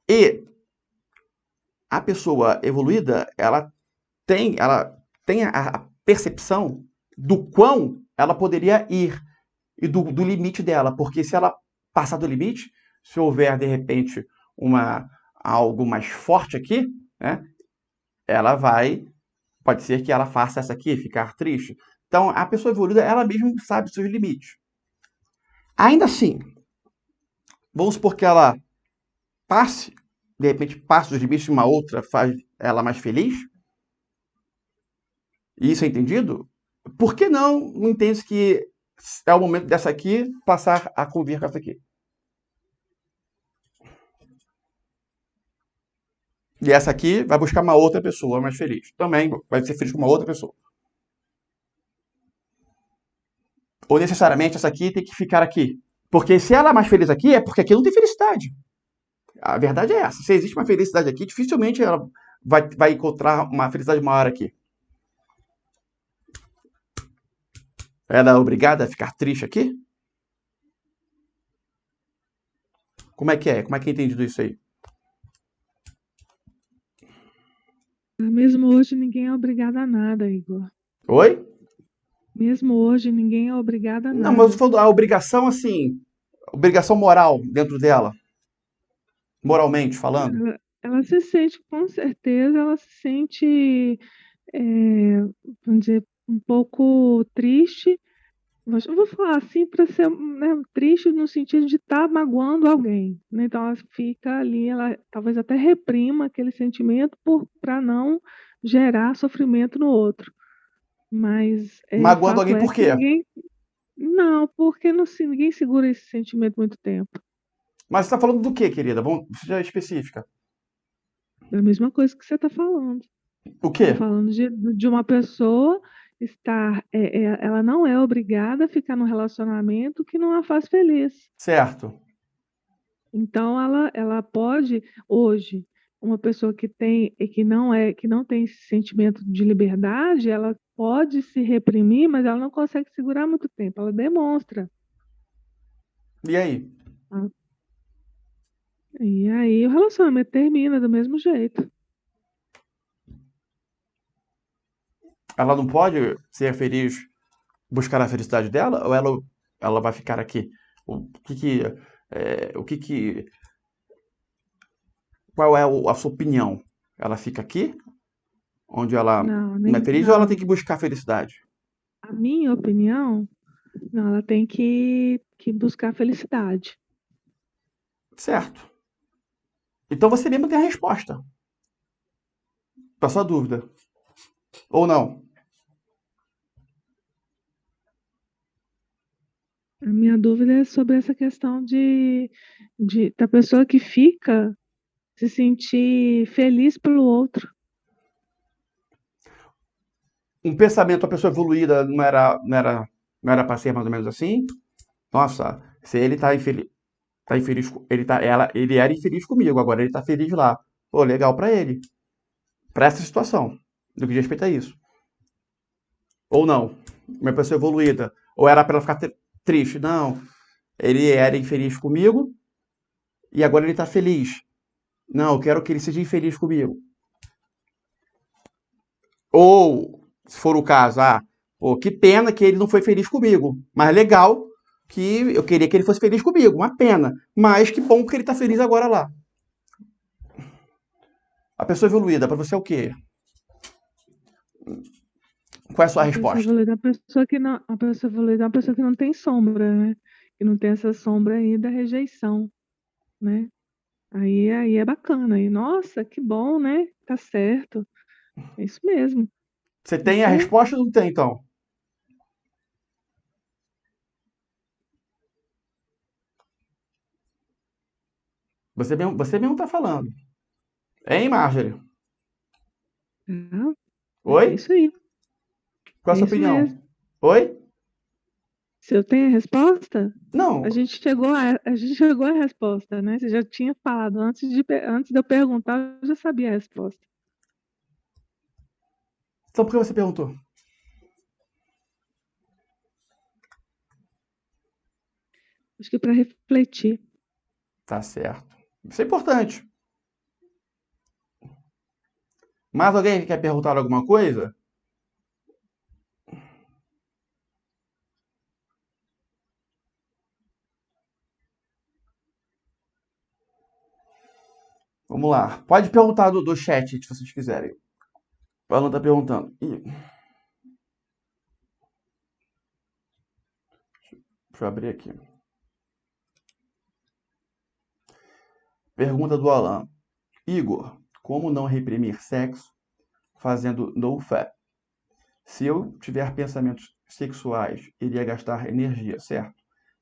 Speaker 1: E a pessoa evoluída, ela tem a percepção do quão ela poderia ir e do limite dela, porque se ela passar do limite, se houver de repente algo mais forte aqui, né, pode ser que ela faça essa aqui, ficar triste. Então, a pessoa evoluída, ela mesma sabe os seus limites. Ainda assim, vamos supor que ela de repente passe os limites de uma outra, faz ela mais feliz. E isso é entendido? Por que não entende que é o momento dessa aqui passar a conviver com essa aqui? E essa aqui vai buscar uma outra pessoa mais feliz. Também vai ser feliz com uma outra pessoa. Ou necessariamente essa aqui tem que ficar aqui. Porque se ela é mais feliz aqui, é porque aqui não tem felicidade. A verdade é essa. Se existe uma felicidade aqui, dificilmente ela vai encontrar uma felicidade maior aqui. Ela é obrigada a ficar triste aqui? Como é que é? Como é que é entendido isso aí?
Speaker 5: Mesmo hoje, ninguém é obrigado a nada, Igor.
Speaker 1: Oi?
Speaker 5: Mesmo hoje, ninguém é obrigado a
Speaker 1: Não,
Speaker 5: nada.
Speaker 1: mas eu falo a obrigação assim, obrigação moral dentro dela. Moralmente falando.
Speaker 5: Ela se sente, com certeza, ela se sente, vamos dizer, um pouco triste. Eu vou falar assim para ser, né, triste no sentido de estar magoando alguém, né? Então ela fica ali, ela talvez até reprima aquele sentimento para não gerar sofrimento no outro. Mas o
Speaker 1: Magoando
Speaker 5: fato
Speaker 1: alguém
Speaker 5: é
Speaker 1: por
Speaker 5: que
Speaker 1: quê?
Speaker 5: não, porque não, ninguém segura esse sentimento muito tempo.
Speaker 1: Mas você tá falando do quê, querida? Vamos, seja específica.
Speaker 5: É a mesma coisa que você está falando.
Speaker 1: O
Speaker 5: Estou
Speaker 1: quê?
Speaker 5: falando de uma pessoa estar, ela não é obrigada a ficar num relacionamento que não a faz feliz.
Speaker 1: Certo.
Speaker 5: Então ela pode hoje, uma pessoa que não tem esse sentimento de liberdade, ela pode se reprimir, mas ela não consegue segurar muito tempo. Ela demonstra.
Speaker 1: E aí?
Speaker 5: Tá? E aí o relacionamento termina do mesmo jeito.
Speaker 1: Ela não pode ser feliz, buscar a felicidade dela? Ou ela vai ficar aqui? O que que, o que que, qual é a sua opinião? Ela fica aqui, onde ela
Speaker 5: Não,
Speaker 1: não é
Speaker 5: nem,
Speaker 1: feliz, ou ela tem
Speaker 5: não.
Speaker 1: que buscar a felicidade?
Speaker 5: A minha opinião, não, ela tem que buscar felicidade.
Speaker 1: Certo. Então você mesmo tem a resposta para sua dúvida. Ou não?
Speaker 5: A minha dúvida é sobre essa questão da pessoa que fica se sentir feliz pelo outro.
Speaker 1: Um pensamento, a pessoa evoluída não era para ser mais ou menos assim? Nossa, se ele tá infeliz, ele era infeliz comigo, agora ele tá feliz lá. Pô, legal pra ele. Pra essa situação, no que diz respeito a isso. Ou não, uma pessoa evoluída, ou era pra ela ficar triste. Não, ele era infeliz comigo e agora ele tá feliz. Não, eu quero que ele seja infeliz comigo. Ou, se for o caso, pô, que pena que ele não foi feliz comigo, mas legal que eu queria que ele fosse feliz comigo, uma pena. Mas que bom que ele tá feliz agora lá. A pessoa evoluída, pra você é o quê? Qual é a sua
Speaker 5: A pessoa
Speaker 1: resposta?
Speaker 5: evoluída é uma pessoa que não, a pessoa evoluída é uma pessoa que não tem sombra, né? Que não tem essa sombra aí da rejeição, né? Aí é bacana. Aí, nossa, que bom, né? Tá certo. É isso mesmo.
Speaker 1: Você tem a
Speaker 5: Isso é.
Speaker 1: resposta ou não tem, então? Você mesmo tá falando. Hein, Marjorie?
Speaker 5: Ah,
Speaker 1: Oi?
Speaker 5: é isso aí.
Speaker 1: Qual a
Speaker 5: É
Speaker 1: sua
Speaker 5: isso
Speaker 1: opinião?
Speaker 5: mesmo.
Speaker 1: Oi?
Speaker 5: Se eu tenho a resposta,
Speaker 1: Não.
Speaker 5: a gente chegou à resposta, né? Você já tinha falado antes de eu perguntar, eu já sabia a resposta.
Speaker 1: Então por que você perguntou?
Speaker 5: Acho que para refletir.
Speaker 1: Tá certo. Isso é importante. Mais alguém que quer perguntar alguma coisa? Vamos lá. Pode perguntar do chat, se vocês quiserem. O Alan tá perguntando. Deixa eu abrir aqui. Pergunta do Alan. Igor, como não reprimir sexo fazendo NoFap? Se eu tiver pensamentos sexuais, iria gastar energia, certo?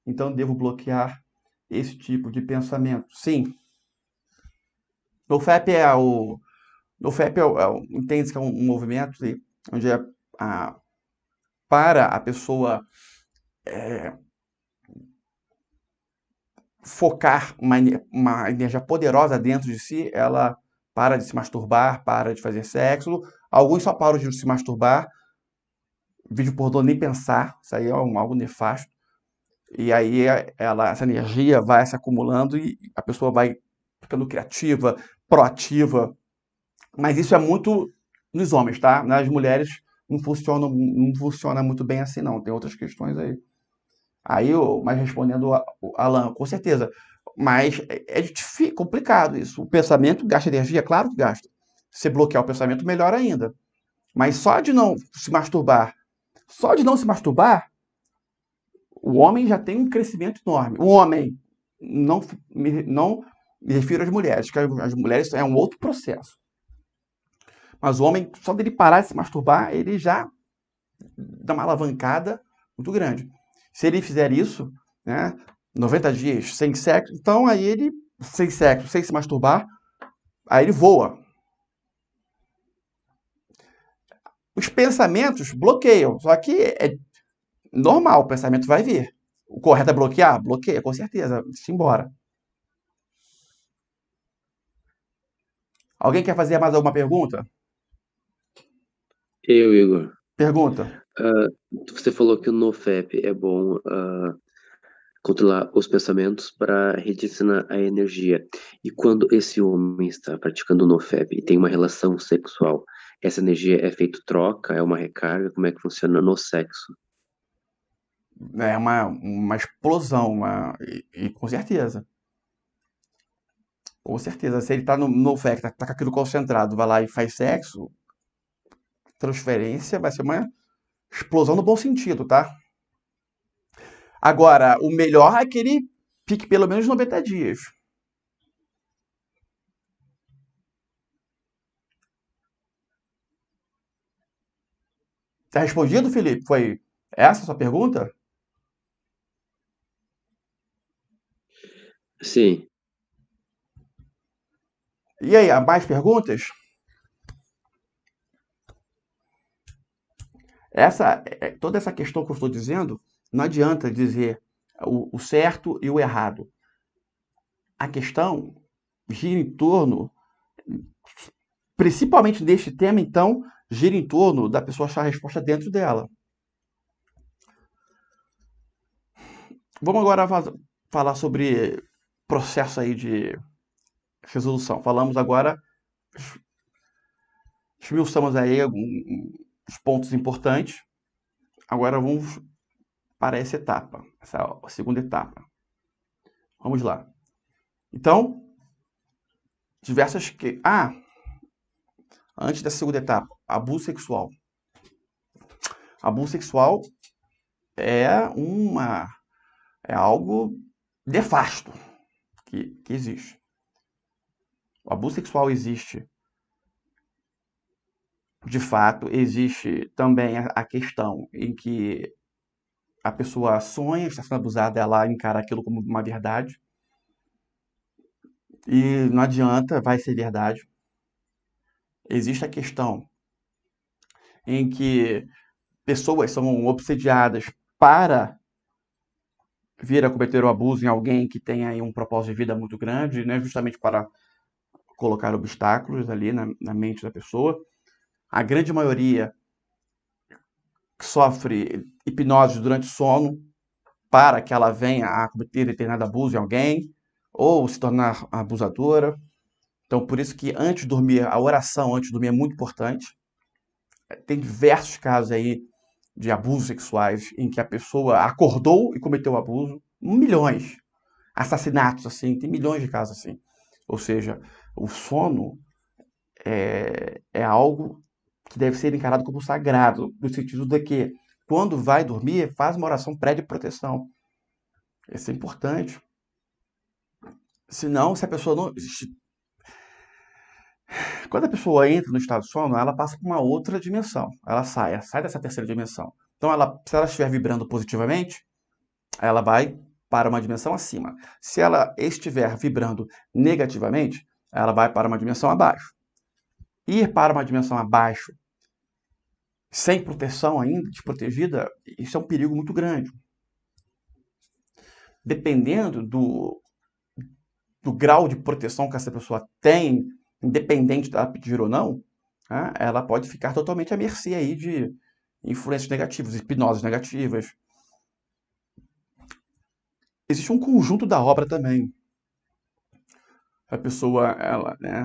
Speaker 1: Então devo bloquear esse tipo de pensamento. Sim. NoFap entende-se que é um movimento onde para a pessoa focar uma energia poderosa dentro de si, ela para de se masturbar, para de fazer sexo. Alguns só param de se masturbar, vídeo pornô nem pensar, isso aí é algo nefasto. E aí essa energia vai se acumulando e a pessoa vai ficando criativa, proativa. Mas isso é muito nos homens, tá? Nas mulheres não funciona muito bem assim, não. Tem outras questões aí. Mas respondendo o Alan, com certeza. Mas é complicado isso. O pensamento gasta energia? Claro que gasta. Se você bloquear o pensamento, melhor ainda. Mas só de não se masturbar, o homem já tem um crescimento enorme. O homem, não me refiro às mulheres, que as mulheres é um outro processo. Mas o homem, só dele parar de se masturbar, ele já dá uma alavancada muito grande. Se ele fizer isso, né, 90 dias sem sexo, então aí ele, sem sexo, sem se masturbar, aí ele voa. Os pensamentos bloqueiam, só que é normal, o pensamento vai vir. O correto é bloquear? Bloqueia, com certeza. Simbora. Alguém quer fazer mais alguma pergunta?
Speaker 4: Eu, Igor.
Speaker 1: Pergunta.
Speaker 4: Você falou que o NoFap é bom controlar os pensamentos para redirecionar a energia. E quando esse homem está praticando o NoFap e tem uma relação sexual, essa energia é feita troca, é uma recarga? Como é que funciona no sexo?
Speaker 1: É uma explosão, e com certeza. Com certeza. Se ele tá no NoFap, tá com aquilo concentrado, vai lá e faz sexo, transferência vai ser uma explosão no bom sentido, tá? Agora, o melhor é que ele fique pelo menos 90 dias. Tá respondido, Felipe? Foi essa a sua pergunta?
Speaker 4: Sim.
Speaker 1: E aí, há mais perguntas? Toda essa questão que eu estou dizendo, não adianta dizer o certo e o errado. A questão gira em torno, principalmente deste tema, então, gira em torno da pessoa achar a resposta dentro dela. Vamos agora falar sobre processo aí de resolução. Falamos agora, esmiuçamos aí os pontos importantes. Agora vamos para essa etapa, essa segunda etapa. Vamos lá. Então, antes da segunda etapa, abuso sexual. Abuso sexual é algo nefasto que existe. O abuso sexual existe. De fato, existe também a questão em que a pessoa sonha, está sendo abusada, ela encara aquilo como uma verdade. E não adianta, vai ser verdade. Existe a questão em que pessoas são obsediadas para vir a cometer o abuso em alguém que tem aí um propósito de vida muito grande, né? Justamente para colocar obstáculos ali na mente da pessoa. A grande maioria sofre hipnose durante o sono para que ela venha a cometer determinado abuso em alguém ou se tornar abusadora. Então, por isso que antes de dormir, a oração antes de dormir é muito importante. Tem diversos casos aí de abusos sexuais em que a pessoa acordou e cometeu o abuso. Milhões. Assassinatos, assim, tem milhões de casos assim. Ou seja, O sono é algo que deve ser encarado como sagrado, no sentido de que, quando vai dormir, faz uma oração pré de proteção. Isso é importante. Senão, se a pessoa não... Quando a pessoa entra no estado de sono, ela passa por uma outra dimensão. Ela sai dessa terceira dimensão. Então, se ela estiver vibrando positivamente, ela vai para uma dimensão acima. Se ela estiver vibrando negativamente, ela vai para uma dimensão abaixo. Ir para uma dimensão abaixo, sem proteção ainda, desprotegida, isso é um perigo muito grande. Dependendo do grau de proteção que essa pessoa tem, independente dela pedir ou não, né, ela pode ficar totalmente à mercê aí de influências negativas, hipnoses negativas. Existe um conjunto da obra também. A pessoa, ela, né,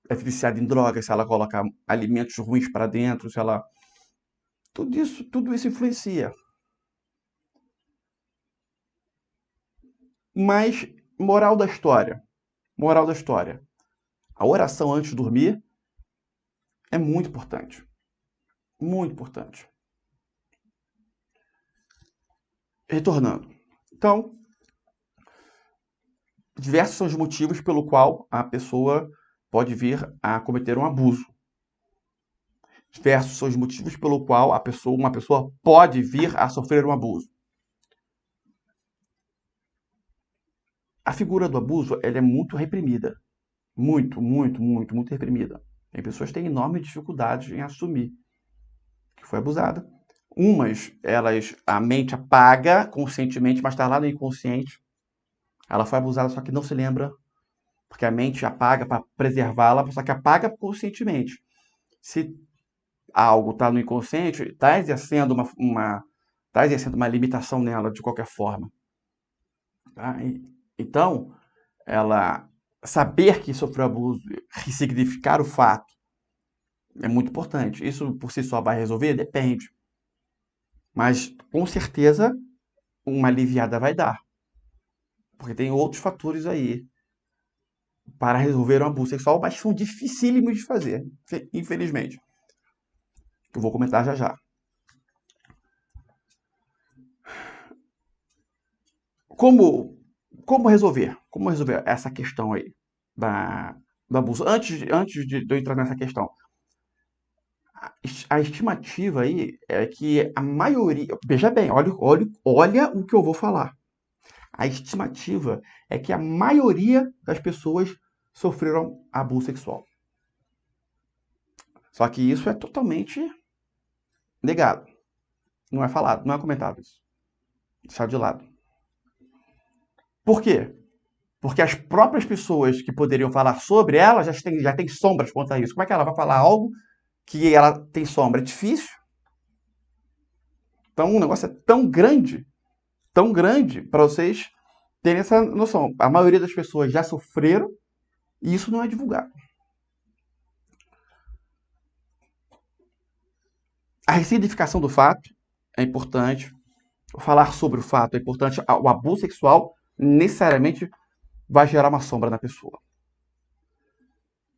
Speaker 1: é viciada em drogas, se ela coloca alimentos ruins para dentro, se ela... Tudo isso influencia. Mas, moral da história. A oração antes de dormir é muito importante. Muito importante. Retornando. Então, diversos são os motivos pelo qual a pessoa pode vir a cometer um abuso. Diversos são os motivos pelo qual uma pessoa pode vir a sofrer um abuso. A figura do abuso, ela é muito reprimida. Muito, muito, muito, muito reprimida. Tem pessoas que têm enormes dificuldades em assumir que foi abusada. Umas, a mente apaga conscientemente, mas está lá no inconsciente. Ela foi abusada, só que não se lembra, porque a mente apaga para preservá-la, só que apaga conscientemente. Se algo está no inconsciente, está exercendo uma limitação nela, de qualquer forma. Tá? Então, ela saber que sofreu abuso, ressignificar o fato, é muito importante. Isso por si só vai resolver? Depende. Mas, com certeza, uma aliviada vai dar. Porque tem outros fatores aí para resolver um abuso sexual, mas são dificílimos de fazer, infelizmente. Que eu vou comentar já já. Como resolver? Como resolver essa questão aí do abuso? Antes de eu entrar nessa questão, a estimativa aí é que a maioria... Veja bem, olha o que eu vou falar. A estimativa é que a maioria das pessoas sofreram abuso sexual. Só que isso é totalmente negado. Não é falado, não é comentado isso. Deixado de lado. Por quê? Porque as próprias pessoas que poderiam falar sobre ela já têm sombras quanto a isso. Como é que ela vai falar algo que ela tem sombra? É difícil. Então o negócio é tão grande para vocês terem essa noção. A maioria das pessoas já sofreram e isso não é divulgado. A ressignificação do fato é importante. Falar sobre o fato é importante. O abuso sexual necessariamente vai gerar uma sombra na pessoa,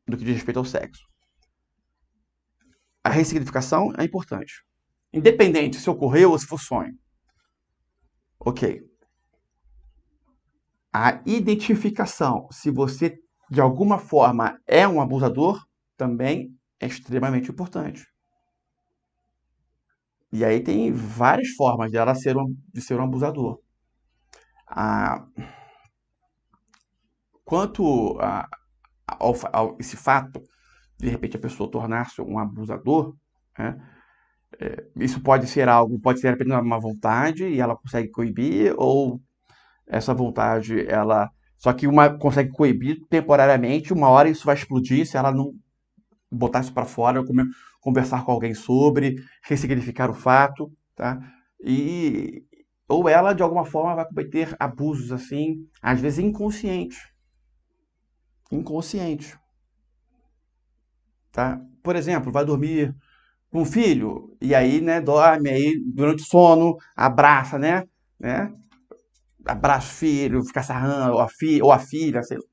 Speaker 1: do que diz respeito ao sexo. A ressignificação é importante. Independente se ocorreu ou se for sonho. Ok. A identificação, se você de alguma forma é um abusador, também é extremamente importante. E aí tem várias formas de ela ser um abusador. Quanto a esse fato, de repente a pessoa tornar-se um abusador, né, isso pode ser apenas uma vontade e ela consegue coibir, ou essa vontade, só que uma consegue coibir temporariamente, uma hora isso vai explodir se ela não botar isso para fora, conversar com alguém sobre, ressignificar o fato, tá? Ou ela, de alguma forma, vai cometer abusos assim, às vezes inconscientes. Tá? Por exemplo, vai dormir com o filho, e aí, né, dorme, aí durante o sono, abraça, né? Abraça o filho, fica sarrando, ou a filha, sei lá.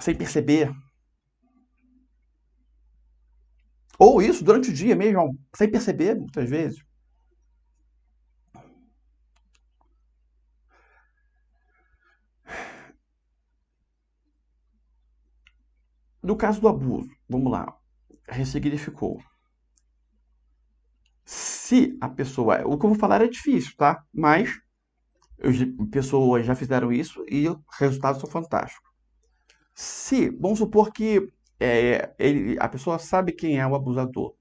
Speaker 1: sem perceber. Ou isso durante o dia mesmo, sem perceber, muitas vezes. No caso do abuso, vamos lá, ressignificou. Se a pessoa. O que eu vou falar é difícil, tá? Mas pessoas já fizeram isso e os resultados são fantásticos. Se, vamos supor que a pessoa sabe quem é o abusador.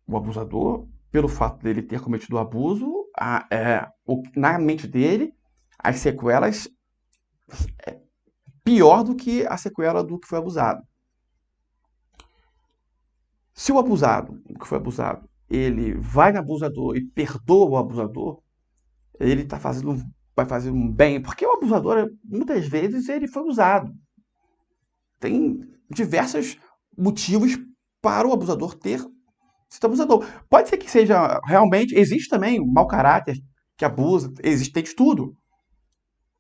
Speaker 1: O abusador, pelo fato dele ter cometido o abuso, na mente dele, as sequelas pior do que a sequela do que foi abusado. Se o abusado, o que foi abusado, ele vai no abusador e perdoa o abusador, ele vai fazer um bem, porque o abusador, muitas vezes, ele foi usado. Tem diversos motivos para o abusador ter sido abusador. Pode ser que seja realmente, existe também o mau caráter que abusa, tem de tudo.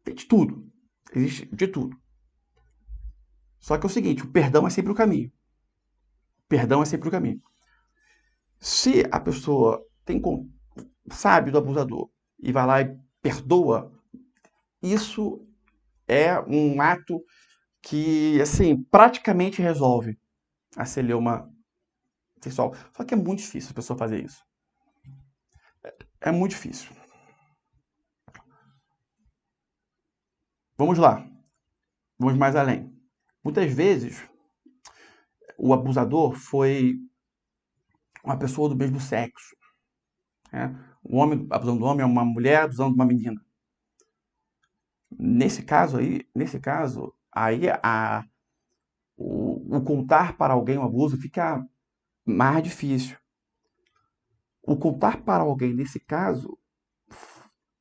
Speaker 1: Tem de tudo. Existe de tudo. Só que é o seguinte, o perdão é sempre o caminho. Perdão é sempre o caminho. Se a pessoa sabe do abusador e vai lá e perdoa, isso é um ato que, assim, praticamente resolve a celeuma sexual. Só que é muito difícil a pessoa fazer isso. É muito difícil. Vamos lá. Vamos mais além. Muitas vezes, o abusador foi uma pessoa do mesmo sexo. Né? Um homem abusando do homem, uma mulher abusando de uma menina. Nesse caso, o contar para alguém o abuso fica mais difícil. O contar para alguém, nesse caso,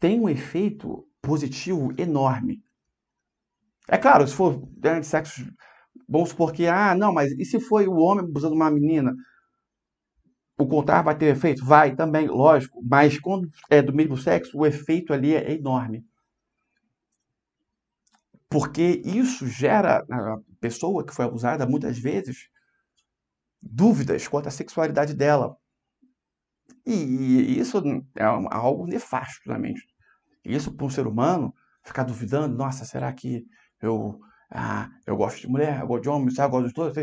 Speaker 1: tem um efeito positivo enorme. É claro, se for de sexo, vamos supor que, não, mas e se foi o homem abusando uma menina? O contar vai ter efeito? Vai também, lógico, mas quando é do mesmo sexo, o efeito ali é enorme. Porque isso gera na pessoa que foi abusada, muitas vezes, dúvidas quanto à sexualidade dela. E isso é algo nefasto na mente. Isso para um ser humano, ficar duvidando, nossa, será que eu gosto de mulher, eu gosto de homem, será que eu gosto de todos?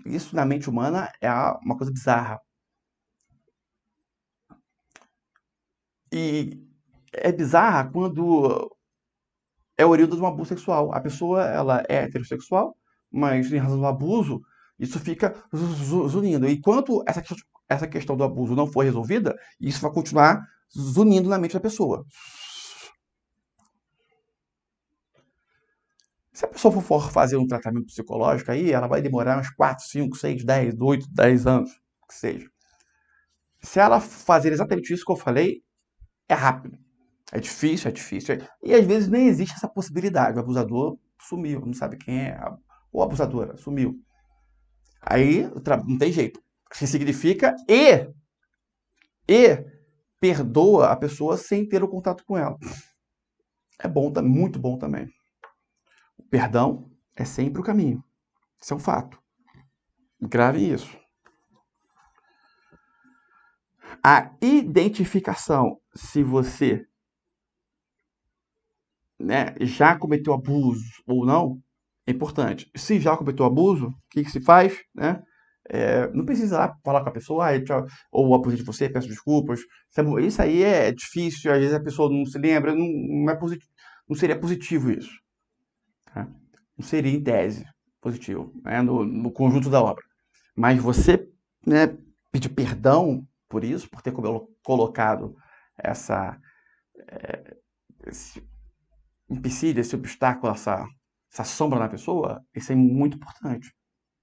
Speaker 1: Isso na mente humana é uma coisa bizarra. E é bizarra quando é oriundo de um abuso sexual. A pessoa, ela é heterossexual, mas em razão do abuso, isso fica zunindo. E enquanto essa questão do abuso não for resolvida, isso vai continuar zunindo na mente da pessoa. Se a pessoa for fazer um tratamento psicológico aí, ela vai demorar uns 4, 5, 6, 10, 8, 10 anos, que seja. Se ela fazer exatamente isso que eu falei, é rápido. É difícil, é difícil. E às vezes nem existe essa possibilidade. O abusador sumiu, não sabe quem é. Ou a abusadora sumiu. Aí não tem jeito. Que significa e perdoa a pessoa sem ter o contato com ela. É bom, muito bom também. O perdão é sempre o caminho. Isso é um fato. Grave isso. A identificação, se você já cometeu abuso ou não, é importante. Se já cometeu abuso, o que se faz? Não precisa lá falar com a pessoa, ou abusei de você, peço desculpas. Isso aí é difícil, às vezes a pessoa não se lembra, não seria positivo isso. Tá? Não seria, em tese, positivo, no conjunto da obra. Mas você pedir perdão por isso, por ter colocado esse empecilho, esse obstáculo, essa sombra na pessoa, isso é muito importante.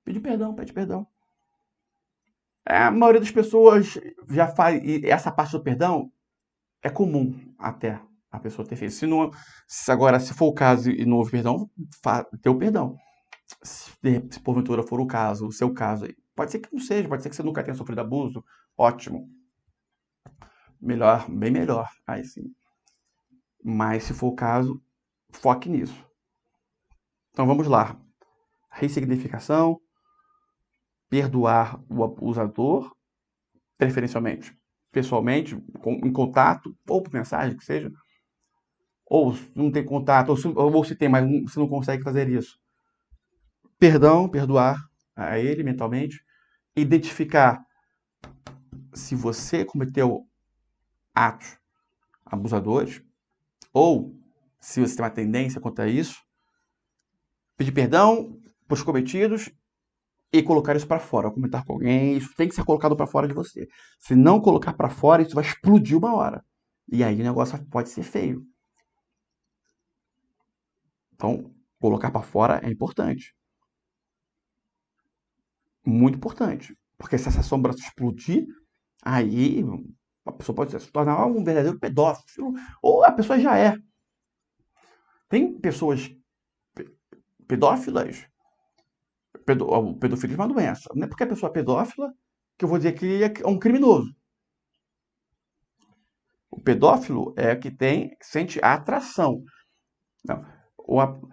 Speaker 1: Pede perdão. A maioria das pessoas já faz, e essa parte do perdão é comum até a pessoa ter feito. Agora, se for o caso e não houve perdão, dê o perdão. Se porventura for o seu caso aí. Pode ser que não seja, pode ser que você nunca tenha sofrido abuso. Ótimo. Melhor, bem melhor. Aí sim. Mas se for o caso, foque nisso. Então vamos lá. Ressignificação, perdoar o abusador, preferencialmente pessoalmente, em contato, ou por mensagem, que seja. Ou não tem contato, ou se tem, mas você não consegue fazer isso. Perdão, perdoar a ele mentalmente. Identificar se você cometeu atos abusadores, ou se você tem uma tendência contra isso. Pedir perdão por os cometidos e colocar isso para fora. Comentar com alguém, isso tem que ser colocado para fora de você. Se não colocar para fora, isso vai explodir uma hora. E aí o negócio pode ser feio. Então, colocar para fora é importante. Muito importante. Porque se essa sombra explodir, aí a pessoa pode se tornar um verdadeiro pedófilo. Ou a pessoa já é. Tem pessoas pedófilas. O pedofilismo é uma doença. Não é porque a pessoa é pedófila que eu vou dizer que ele é um criminoso. O pedófilo é que sente atração. Não.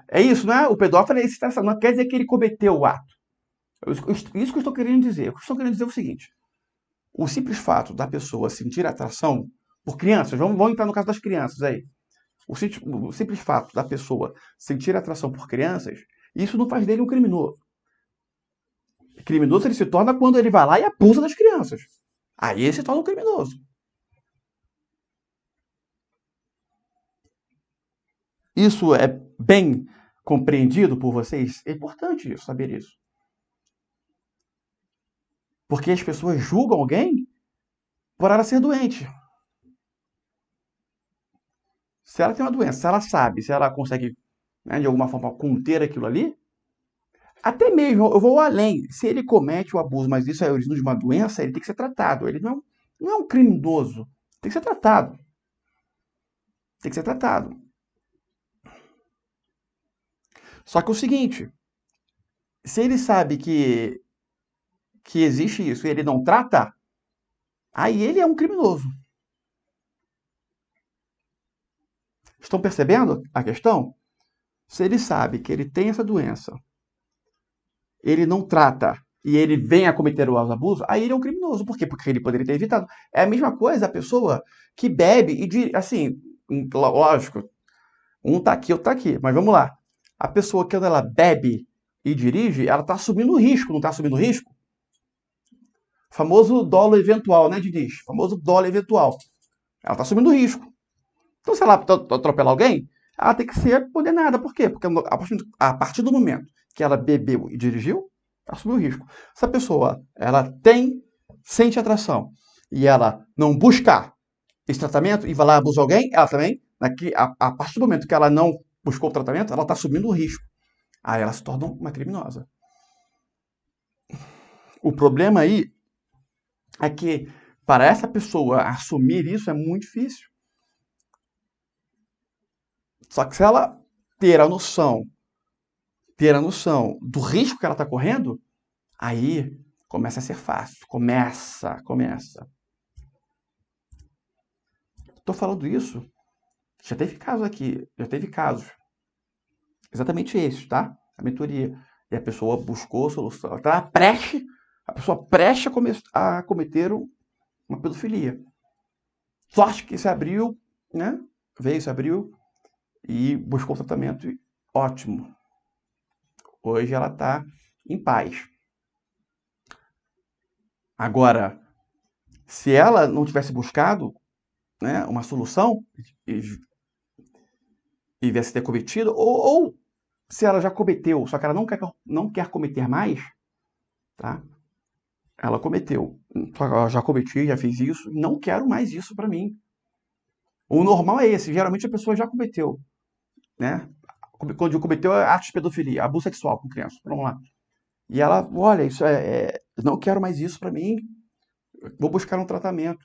Speaker 1: É isso, não é? O pedófilo é excitação. Não quer dizer que ele cometeu o ato. Isso que eu estou querendo dizer. O que eu estou querendo dizer é o seguinte. O simples fato da pessoa sentir atração por crianças, vamos entrar no caso das crianças aí. O simples fato da pessoa sentir atração por crianças, isso não faz dele um criminoso. Criminoso ele se torna quando ele vai lá e abusa das crianças. Aí ele se torna um criminoso. Isso é bem compreendido por vocês? É importante isso, saber isso. Porque as pessoas julgam alguém por ela ser doente. Se ela tem uma doença, se ela sabe, se ela consegue, né, de alguma forma, conter aquilo ali, até mesmo, eu vou além, se ele comete o abuso, mas isso é origem de uma doença, ele tem que ser tratado. Ele não é um criminoso, tem que ser tratado. Tem que ser tratado. Só que o seguinte, se ele sabe que existe isso e ele não trata, aí ele é um criminoso. Estão percebendo a questão? Se ele sabe que ele tem essa doença, ele não trata e ele vem a cometer os abusos, aí ele é um criminoso. Por quê? Porque ele poderia ter evitado. É a mesma coisa a pessoa que bebe e, assim, lógico, um tá aqui, outro tá aqui, mas vamos lá. A pessoa que quando ela bebe e dirige, ela tá assumindo risco, não tá assumindo risco? Famoso dolo eventual, né, Diniz? Famoso dolo eventual. Ela tá assumindo risco. Então, se ela atropelar alguém, ela tem que ser condenada. Por quê? Porque a partir do momento que ela bebeu e dirigiu, assumiu o risco. Se a pessoa ela sente atração e ela não buscar esse tratamento e vai lá abusar alguém, ela também, a partir do momento que ela não buscou o tratamento, ela está assumindo o risco. Aí ela se torna uma criminosa. O problema aí é que para essa pessoa assumir isso é muito difícil. Só que se ela ter a noção do risco que ela está correndo, aí começa a ser fácil. Começa. Estou falando isso. Já teve casos aqui. Exatamente esses, tá? A mentoria. E a pessoa buscou solução. A pessoa prestes a cometer uma pedofilia. Sorte que se abriu, né? Se abriu e buscou tratamento. Ótimo. Hoje ela está em paz. Agora, se ela não tivesse buscado, né, uma solução e tivesse ter cometido, ou se ela já cometeu, só que ela não quer cometer mais, tá? Ela cometeu. Eu já cometi, já fiz isso, não quero mais isso para mim. O normal é esse, geralmente a pessoa já cometeu, né? Quando cometeu atos de pedofilia, abuso sexual com criança, vamos lá. E ela, olha, isso não quero mais isso para mim, vou buscar um tratamento.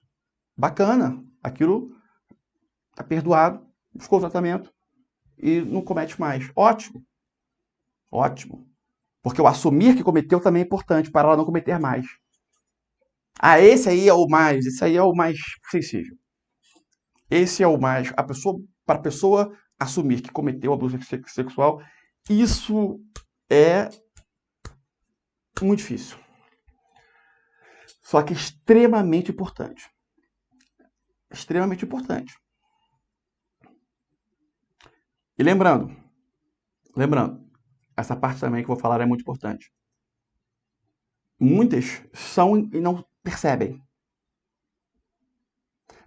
Speaker 1: Bacana, aquilo tá perdoado, buscou o tratamento e não comete mais. Ótimo. Porque o assumir que cometeu também é importante para ela não cometer mais. Esse aí é o mais sensível. Esse é o mais, para a pessoa assumir que cometeu abuso sexual, Isso é muito difícil. Só que extremamente importante. Extremamente importante. E lembrando, essa parte também que eu vou falar é muito importante. Muitas são e não percebem.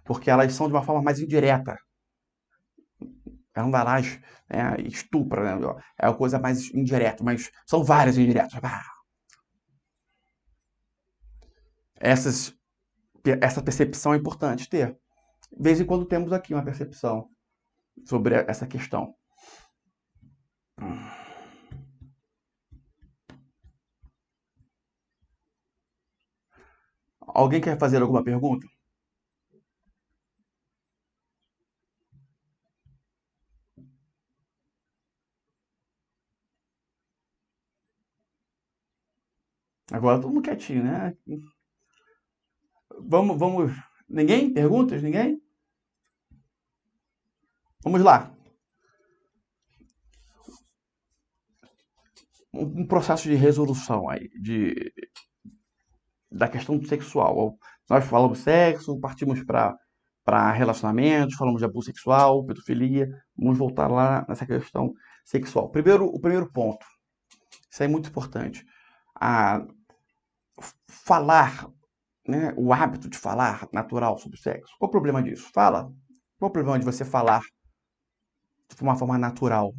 Speaker 1: Porque elas são de uma forma mais indireta. Ela não vai lá e estupra, né? É uma coisa mais indireta, mas são várias indiretas. Essa percepção é importante ter. De vez em quando temos aqui uma percepção sobre essa questão. Alguém quer fazer alguma pergunta? Agora todo mundo quietinho, né? Vamos. Ninguém? Perguntas? Ninguém? Vamos lá. Um processo de resolução aí da questão sexual. Nós falamos sexo, partimos para relacionamentos, falamos de abuso sexual, pedofilia. Vamos voltar lá nessa questão sexual. O primeiro ponto. Isso é muito importante. Falar, né, o hábito de falar natural sobre sexo. Qual o problema disso? Fala. Qual o problema de você falar de uma forma natural?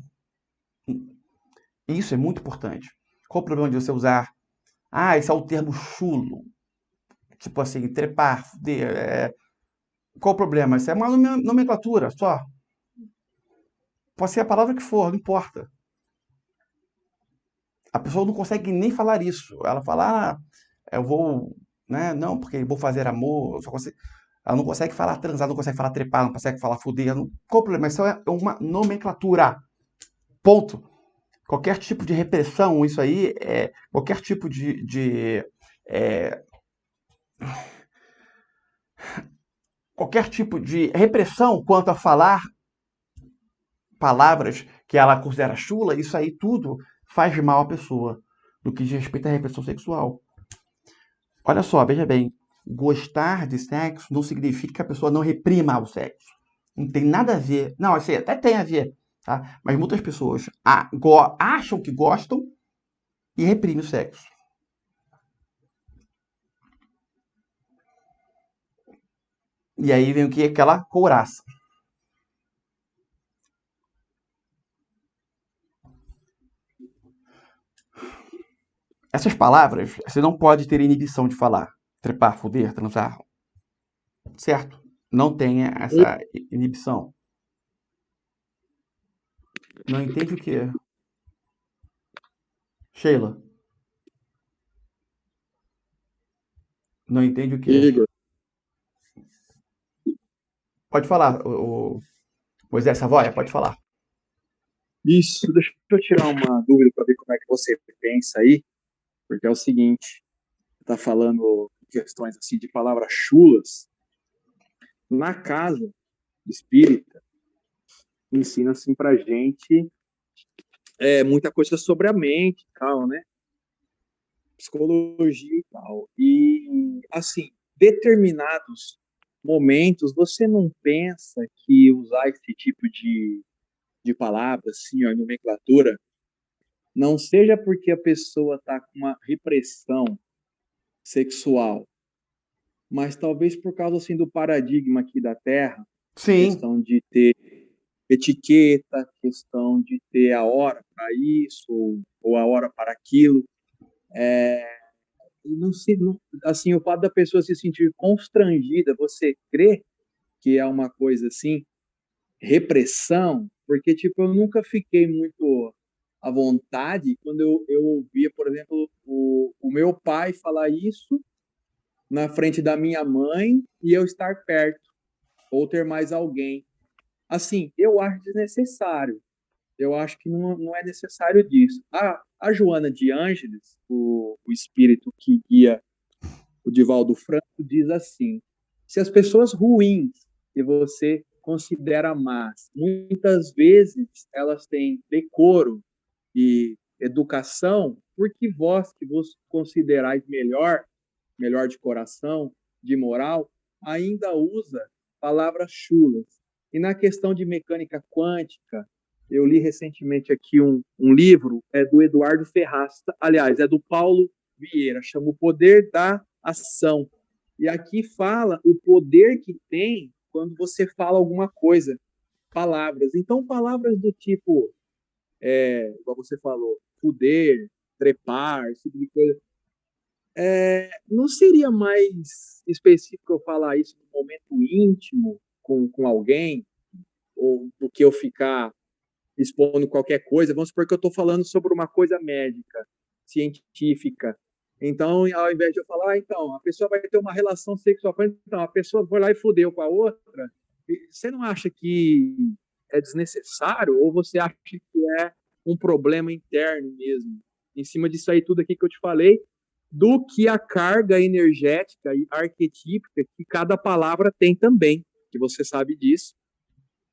Speaker 1: Isso é muito importante. Qual o problema de você usar... esse é o termo chulo. Tipo assim, trepar, fuder. Qual o problema? Isso é uma nomenclatura só. Pode ser a palavra que for, não importa. A pessoa não consegue nem falar isso. Ela fala, eu vou... Né? Não, porque eu vou fazer amor. Ela não consegue falar transar, não consegue falar trepar, não consegue falar fuder. Qual o problema? Isso é uma nomenclatura. Ponto. Qualquer tipo de repressão, isso aí, qualquer tipo qualquer tipo de repressão quanto a falar palavras que ela considera chula, isso aí tudo faz mal à pessoa, no que diz respeito à repressão sexual. Olha só, veja bem, gostar de sexo não significa que a pessoa não reprima o sexo. Não tem nada a ver. Não, assim, até tem a ver, tá? Mas muitas pessoas acham que gostam e reprimem o sexo. E aí vem o que? Aquela couraça. Essas palavras, você não pode ter inibição de falar. Trepar, foder, transar. Certo? Não tenha essa inibição. Não entende o quê? Sheila? Não entende o quê?
Speaker 3: Igor,
Speaker 1: Pode falar, Moisés Savoia, pode falar.
Speaker 3: isso, deixa eu tirar uma dúvida para ver como é que você pensa aí, porque é o seguinte, você está falando questões assim de palavras chulas. Na casa espírita, ensina assim pra gente muita coisa sobre a mente e tal, né? Psicologia e tal. E, assim, determinados momentos, você não pensa que usar esse tipo de palavra, assim, ó, nomenclatura, não seja porque a pessoa está com uma repressão sexual, mas talvez por causa, assim, do paradigma aqui da Terra,
Speaker 1: Sim.
Speaker 3: questão de ter etiqueta, questão de ter a hora para isso ou a hora para aquilo. Assim, o fato da pessoa se sentir constrangida, você crê que é uma coisa assim, repressão? Porque, tipo, eu nunca fiquei muito à vontade quando eu ouvia, por exemplo, o meu pai falar isso na frente da minha mãe e eu estar perto, ou ter mais alguém. Assim, eu acho desnecessário. Eu acho que não é necessário disso. A Joana de Ângeles, o espírito que guia o Divaldo Franco, diz assim: se as pessoas ruins que você considera más, muitas vezes elas têm decoro, e educação, porque vós que vos considerais melhor de coração, de moral, ainda usa palavras chulas. E na questão de mecânica quântica, eu li recentemente aqui um livro, do Eduardo Ferraz, aliás, é do Paulo Vieira, chama O Poder da Ação. E aqui fala o poder que tem quando você fala alguma coisa, palavras. Então, palavras do tipo, igual você falou, fuder, trepar, esse tipo de coisa. Não seria mais específico eu falar isso no momento íntimo com alguém, ou do que eu ficar expondo qualquer coisa? Vamos supor que eu estou falando sobre uma coisa médica, científica. Então, ao invés de eu falar, então, a pessoa vai ter uma relação sexual, então, a pessoa foi lá e fudeu com a outra, você não acha que é desnecessário? Ou você acha que é um problema interno mesmo? Em cima disso aí, tudo aqui que eu te falei, do que a carga energética e arquetípica que cada palavra tem também, que você sabe disso.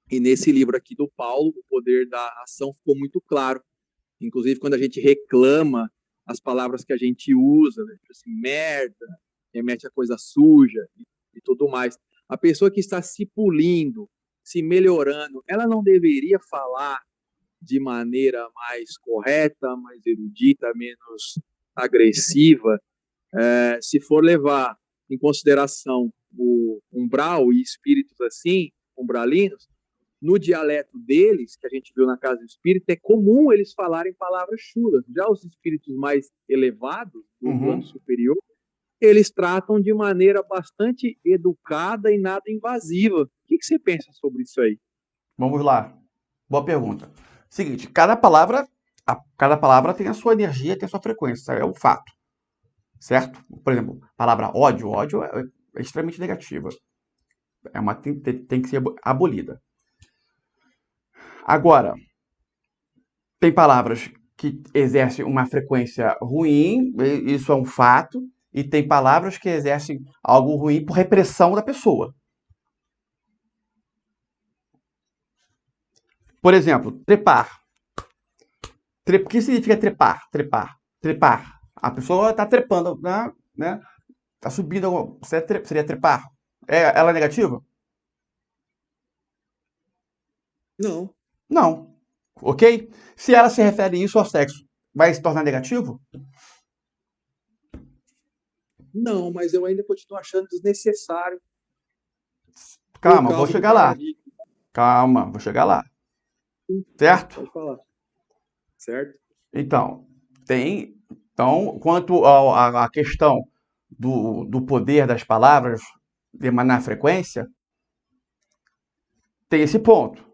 Speaker 3: E nesse livro aqui do Paulo, O Poder da Ação, ficou muito claro. Inclusive, quando a gente reclama as palavras que a gente usa, né? Assim, merda, remete a coisa suja e tudo mais. A pessoa que está se polindo, se melhorando, ela não deveria falar de maneira mais correta, mais erudita, menos agressiva, se for levar em consideração o umbral e espíritos assim, umbralinos, no dialeto deles, que a gente viu na Casa do Espírito, é comum eles falarem palavras chulas. Já os espíritos mais elevados, do plano superior, eles tratam de maneira bastante educada e nada invasiva. O que você pensa sobre isso aí?
Speaker 1: Vamos lá. Boa pergunta. Seguinte, cada palavra tem a sua energia, tem a sua frequência, é um fato. Certo? Por exemplo, a palavra ódio. Ódio é extremamente negativa. Tem que ser abolida. Agora, tem palavras que exercem uma frequência ruim, isso é um fato, e tem palavras que exercem algo ruim por repressão da pessoa. Por exemplo, trepar. O que significa trepar? Trepar. A pessoa está trepando, né? Está subindo. Seria trepar? Ela é negativa?
Speaker 3: Não.
Speaker 1: Não. Ok? Se ela se refere isso ao sexo, vai se tornar negativo?
Speaker 3: Não, mas eu ainda continuo achando desnecessário.
Speaker 1: Calma, vou chegar lá. Calma, vou chegar lá. Certo?
Speaker 3: Pode falar. Certo?
Speaker 1: Então, quanto à questão do poder das palavras emanar frequência, tem esse ponto,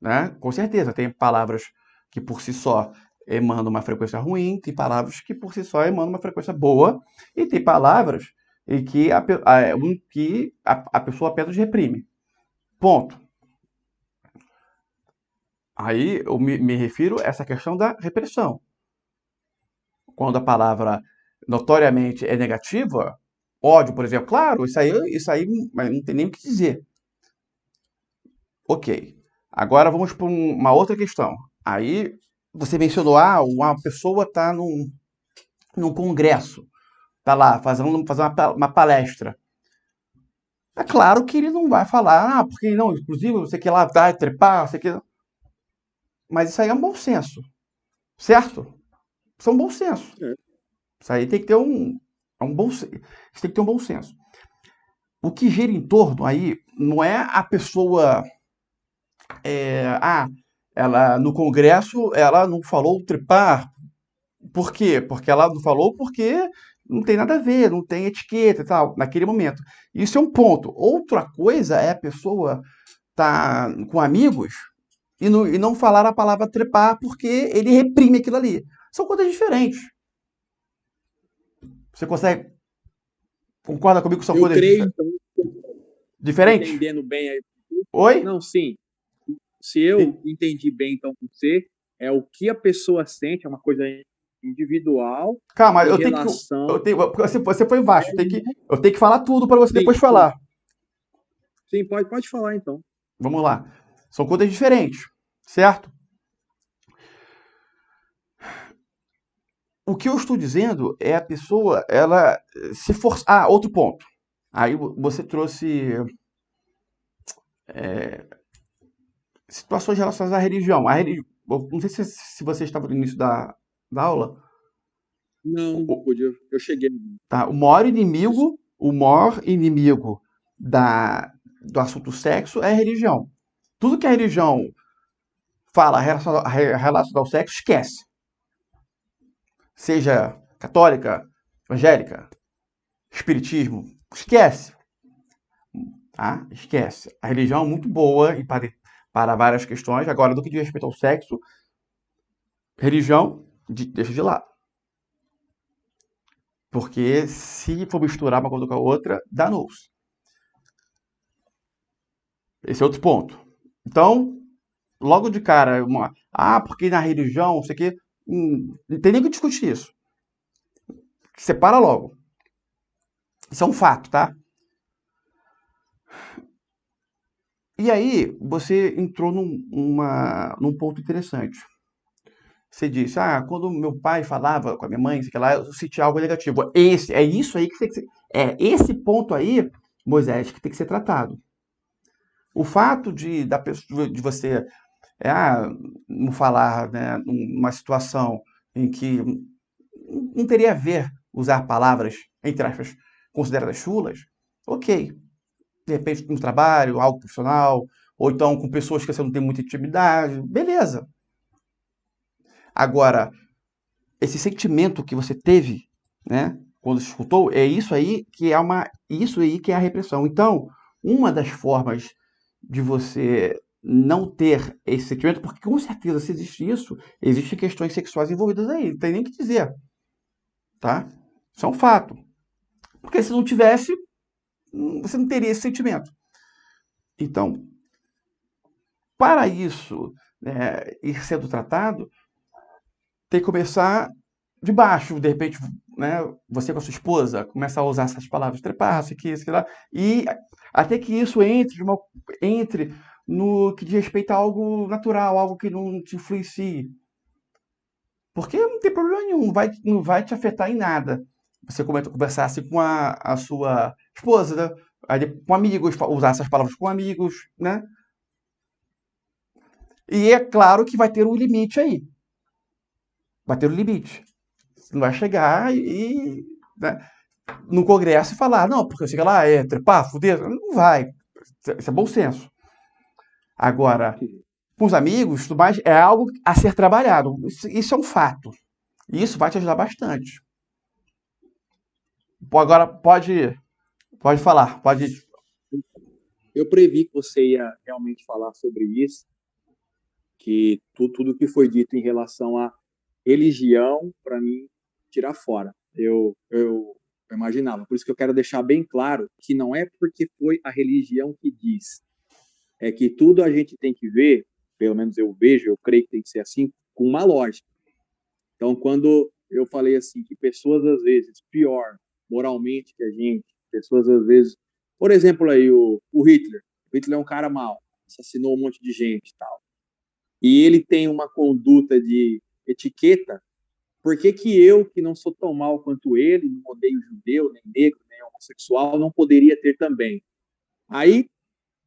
Speaker 1: né? Com certeza, tem palavras que por si só emanam uma frequência ruim, tem palavras que por si só emanam uma frequência boa, e tem palavras em que a pessoa apenas reprime. Ponto. Aí eu me refiro a essa questão da repressão. Quando a palavra notoriamente é negativa, ódio, por exemplo, claro, isso aí não tem nem o que dizer. Ok. Agora vamos para uma outra questão. Aí você mencionou, uma pessoa está num congresso, está lá fazendo uma palestra. É claro que ele não vai falar, porque não, inclusive você quer lá vai trepar, você quer. Mas isso aí é um bom senso, certo? Isso é um bom senso. Isso aí tem que ter você tem que ter um bom senso. O que gira em torno aí não é a pessoa. Ela no congresso ela não falou trepar. Por quê? Porque ela não falou porque não tem nada a ver, não tem etiqueta e tal, naquele momento. Isso é um ponto. Outra coisa é a pessoa tá com amigos e não falar a palavra trepar porque ele reprime aquilo ali. São coisas diferentes. Você concorda comigo que são coisas diferentes?
Speaker 3: Entendendo bem aí.
Speaker 1: Oi?
Speaker 3: Não, sim. Se eu entendi bem, então, com você, é o que a pessoa sente, é uma coisa individual.
Speaker 1: Calma, você foi embaixo. Eu tenho que falar tudo para você depois falar.
Speaker 3: Sim, pode falar, então.
Speaker 1: Vamos lá. São coisas diferentes, certo? O que eu estou dizendo é a pessoa, ela se forçar. Ah, outro ponto. Aí você trouxe situações relacionadas à religião. Não sei se você estava no início da aula.
Speaker 3: Não,
Speaker 1: O,
Speaker 3: podia. Eu cheguei.
Speaker 1: tá, o maior inimigo do assunto sexo é a religião. Tudo que a religião fala relacionado ao sexo, esquece. Seja católica, evangélica, espiritismo, esquece. Tá? Esquece. A religião é muito boa e para várias questões. Agora, do que diz respeito ao sexo, religião, deixa de lado. Porque se for misturar uma coisa com a outra, danou-se. Esse é outro ponto. Então, logo de cara, porque na religião, não sei o quê, não tem nem que discutir isso. Separa logo. Isso é um fato, tá? E aí, você entrou num ponto interessante. Você disse, quando meu pai falava com a minha mãe, sei lá, eu senti algo negativo. É isso aí que tem que ser. É esse ponto aí, Moisés, que tem que ser tratado. O fato de você não falar, né, numa situação em que não teria a ver usar palavras, entre aspas, consideradas chulas, ok. De repente, no trabalho, algo profissional, ou então com pessoas que você não tem muita intimidade, beleza. Agora, esse sentimento que você teve, né, quando se escutou, isso aí que é a repressão. Então, uma das formas de você não ter esse sentimento, porque com certeza se existe isso, existem questões sexuais envolvidas aí, não tem nem o que dizer, tá? Isso é um fato. Porque se não tivesse, você não teria esse sentimento. Então, para isso ir sendo tratado, tem que começar de baixo, de repente, né, você com a sua esposa, começa a usar essas palavras, trepar, isso aqui, lá, e até que isso entre no que diz respeito a algo natural, algo que não te influencie. Porque não tem problema nenhum, não vai te afetar em nada. Você conversar assim com a sua esposa, né? Com amigos, usar essas palavras com amigos, né? E é claro que vai ter um limite aí. Vai ter um limite. Você não vai chegar né, no congresso e falar, não, porque chega lá, trepar, fuder. Não vai. Isso é bom senso. Agora, com os amigos, tudo mais, é algo a ser trabalhado. Isso é um fato. E isso vai te ajudar bastante. Agora, pode falar. Pode.
Speaker 3: Eu previ que você ia realmente falar sobre isso, que tudo que foi dito em relação à religião, para mim, tirar fora. Eu imaginava. Por isso que eu quero deixar bem claro que não é porque foi a religião que diz. É que tudo a gente tem que ver, pelo menos eu vejo, eu creio que tem que ser assim, com uma lógica. Então, quando eu falei assim, que pessoas, às vezes, pior moralmente que a gente, pessoas, às vezes... Por exemplo, aí, o Hitler. O Hitler é um cara mau, assassinou um monte de gente e tal. E ele tem uma conduta de etiqueta. Por que eu, que não sou tão mal quanto ele, não odeio judeu, nem negro, nem homossexual, não poderia ter também? Aí,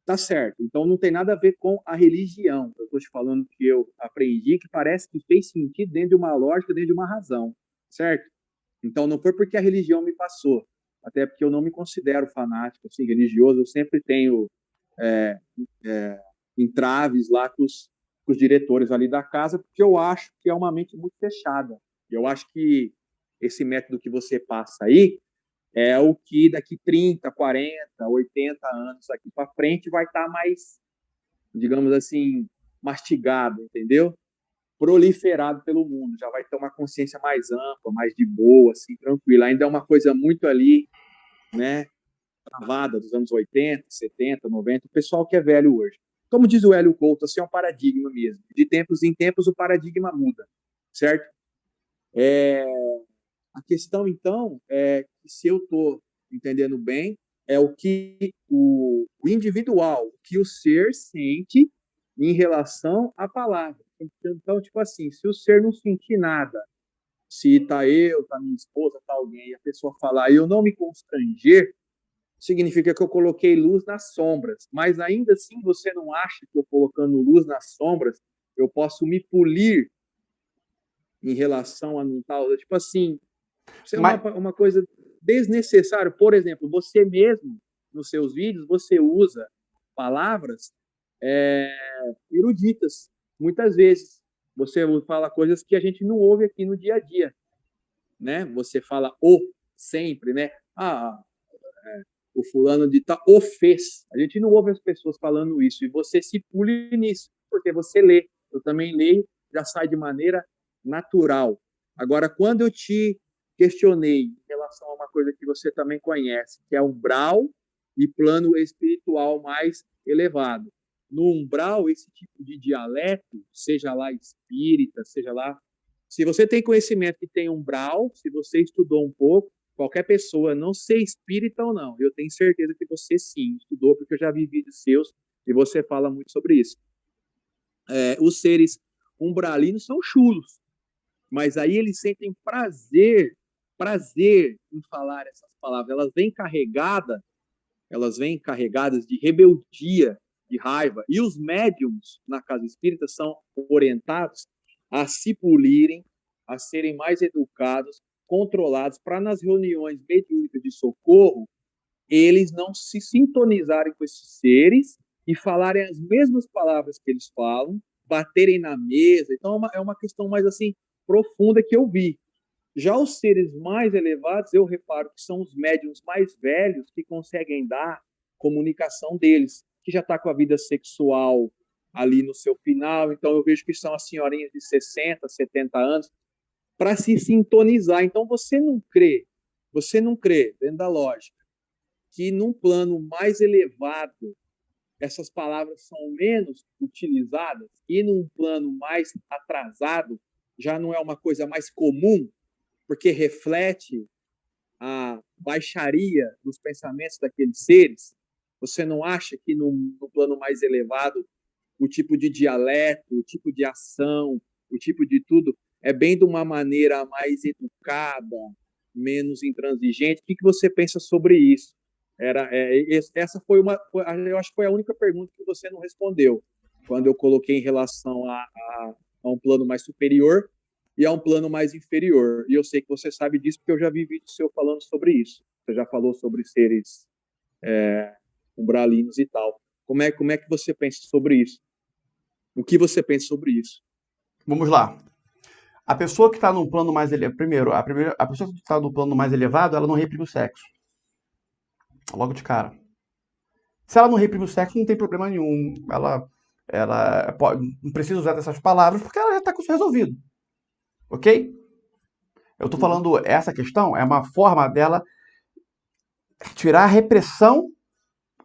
Speaker 3: tá certo. Então, não tem nada a ver com a religião. Eu estou te falando que eu aprendi, que parece que fez sentido dentro de uma lógica, dentro de uma razão, certo? Então, não foi porque a religião me passou, até porque eu não me considero fanático, assim, religioso. Eu sempre tenho entraves lá com os diretores ali da casa, porque eu acho que é uma mente muito fechada. Eu acho que esse método que você passa aí é o que daqui 30, 40, 80 anos aqui para frente vai estar mais, digamos assim, mastigado, entendeu? Proliferado pelo mundo, já vai ter uma consciência mais ampla, mais de boa, assim, tranquila. Ainda é uma coisa muito ali, né, travada dos anos 80, 70, 90, o pessoal que é velho hoje. Como diz o Hélio Couto, assim, é um paradigma mesmo. De tempos em tempos o paradigma muda, certo? A questão, então, é que se eu estou entendendo bem, é o que o individual, o que o ser sente em relação à palavra. Então, tipo assim, se o ser não sentir nada Se tá eu, tá minha esposa, tá alguém, e a pessoa falar, eu não me constranger, significa que eu coloquei luz nas sombras. Mas ainda assim, você não acha que eu colocando luz nas sombras, eu posso me polir em relação a não tal? Tipo assim, isso é
Speaker 1: Mas,
Speaker 3: uma coisa desnecessária. Por exemplo, você mesmo, nos seus vídeos, você usa palavras eruditas, muitas vezes. Você fala coisas que a gente não ouve aqui no dia a dia, né? Você fala o sempre, né? O fulano de tal o fez. A gente não ouve as pessoas falando isso e você se pule nisso, porque você lê. Eu também leio, já sai de maneira natural. Agora, quando eu te questionei em relação a uma coisa que você também conhece, que é umbral e plano espiritual mais elevado. No umbral, esse tipo de dialeto, seja lá espírita, seja lá... Se você tem conhecimento que tem umbral, se você estudou um pouco, qualquer pessoa, não ser espírita ou não, eu tenho certeza que você sim estudou, porque eu já vi vídeos seus e você fala muito sobre isso. Os seres umbralinos são chulos, mas aí eles sentem prazer em falar essas palavras. Elas vêm carregadas de rebeldia, de raiva. E os médiums na casa espírita são orientados a se polirem, a serem mais educados, controlados, para nas reuniões mediúnicas de socorro, eles não se sintonizarem com esses seres e falarem as mesmas palavras que eles falam, baterem na mesa. Então, é uma questão mais assim profunda que eu vi. Já os seres mais elevados, eu reparo que são os médiuns mais velhos que conseguem dar comunicação deles, que já está com a vida sexual ali no seu final. Então, eu vejo que são as senhorinhas de 60, 70 anos, para se sintonizar. Então, você não crê, dentro da lógica, que num plano mais elevado essas palavras são menos utilizadas e num plano mais atrasado já não é uma coisa mais comum, porque reflete a baixaria dos pensamentos daqueles seres? Você não acha que no plano mais elevado o tipo de dialeto, o tipo de ação, o tipo de tudo é bem de uma maneira mais educada, menos intransigente? O que você pensa sobre isso? Essa eu acho que foi a única pergunta que você não respondeu, quando eu coloquei em relação a um plano mais superior e a um plano mais inferior. E eu sei que você sabe disso, porque eu já vi vídeo seu falando sobre isso. Você já falou sobre seres umbralinos e tal. Como é que você pensa sobre isso? O que você pensa sobre isso?
Speaker 1: Vamos lá. A pessoa que está no plano mais elevado... Primeiro, a pessoa que está no plano mais elevado, ela não reprime o sexo. Logo de cara. Se ela não reprime o sexo, não tem problema nenhum. Ela não precisa usar dessas palavras, porque ela já está com isso resolvido. Ok? Eu estou falando, essa questão é uma forma dela tirar a repressão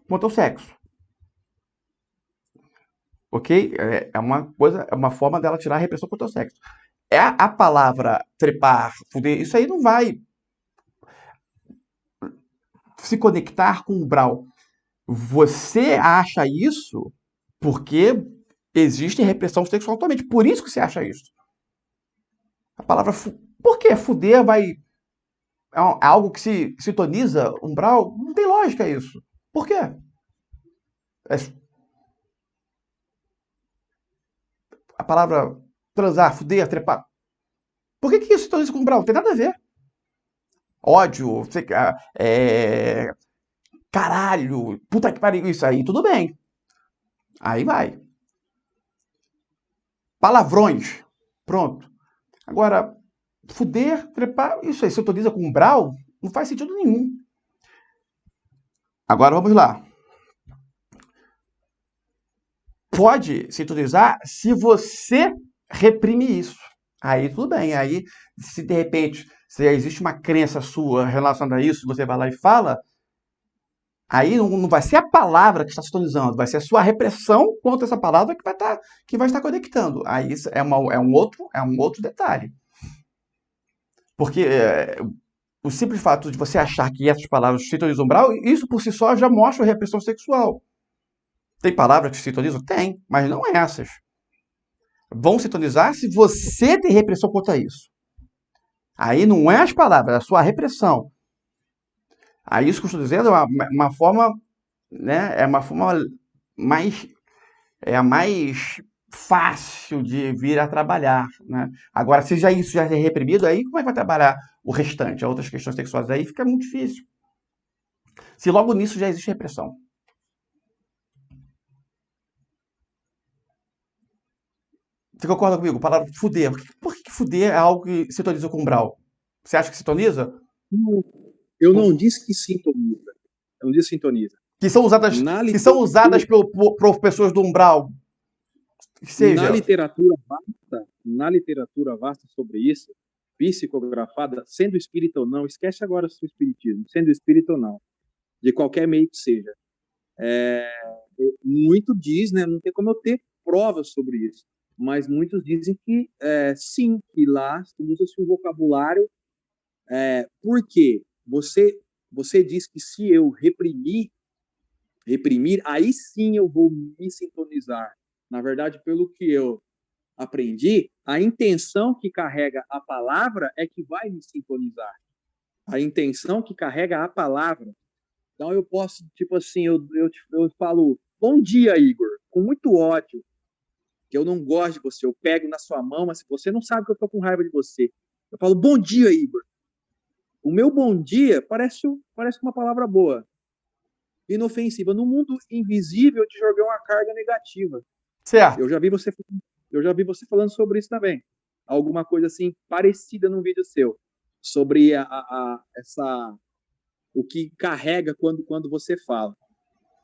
Speaker 1: contra o sexo. Ok? É uma forma dela tirar a repressão contra o sexo. A palavra trepar, fuder, isso aí não vai se conectar com o umbral. Você acha isso porque existe repressão sexual atualmente. Por isso que você acha isso. A palavra... Por que fuder vai... É algo que se sintoniza umbral? Não tem lógica isso. Por quê? A palavra transar, fuder, trepar. Por que isso sintoniza com umbral? Não tem nada a ver. Ódio, caralho, puta que pariu, isso aí, tudo bem. Aí vai. Palavrões. Pronto. Agora, fuder, trepar, isso aí sintoniza com umbral? Não faz sentido nenhum. Agora vamos lá. Pode sintonizar se você reprime isso. Aí tudo bem. Aí, se de repente se existe uma crença sua relacionada a isso, você vai lá e fala, aí não vai ser a palavra que está sintonizando, vai ser a sua repressão contra essa palavra que vai estar conectando. Aí isso é um outro detalhe. Porque o simples fato de você achar que essas palavras sintonizam umbral, isso por si só já mostra a repressão sexual. Tem palavras que sintonizam? Tem, mas não essas. Vão sintonizar se você tem repressão contra isso. Aí não é as palavras, é a sua repressão. Aí isso que eu estou dizendo é uma forma, né? É uma forma mais, é a mais fácil de vir a trabalhar, né? Agora, se já isso já é reprimido, aí como é que vai trabalhar o restante, as outras questões sexuais? Aí fica muito difícil. Se logo nisso já existe repressão. Você concorda comigo? A palavra fuder. Por que fuder é algo que sintoniza com umbral? Você acha que sintoniza?
Speaker 3: Eu não disse que sintoniza. Eu não disse sintoniza.
Speaker 1: Que são usadas,
Speaker 3: Na
Speaker 1: que são usadas por pessoas do umbral. Que seja.
Speaker 3: Na literatura vasta sobre isso, psicografada, sendo espírita ou não, esquece agora o seu espiritismo, sendo espírita ou não, de qualquer meio que seja. Muito diz, né? Não tem como eu ter provas sobre isso, mas muitos dizem que sim, que lá usa-se um vocabulário, porque você diz que se eu reprimir, aí sim eu vou me sintonizar. Na verdade, pelo que eu aprendi, a intenção que carrega a palavra é que vai me sintonizar. A intenção que carrega a palavra. Então eu posso, tipo assim, eu falo, bom dia, Igor, com muito ódio, que eu não gosto de você, eu pego na sua mão, mas você não sabe que eu tô com raiva de você. Eu falo, bom dia, Igor. O meu bom dia parece uma palavra boa, inofensiva. No mundo invisível, eu te joguei uma carga negativa.
Speaker 1: Certo.
Speaker 3: Eu já vi você falando sobre isso também. Alguma coisa assim parecida num vídeo seu, sobre o que carrega quando você fala.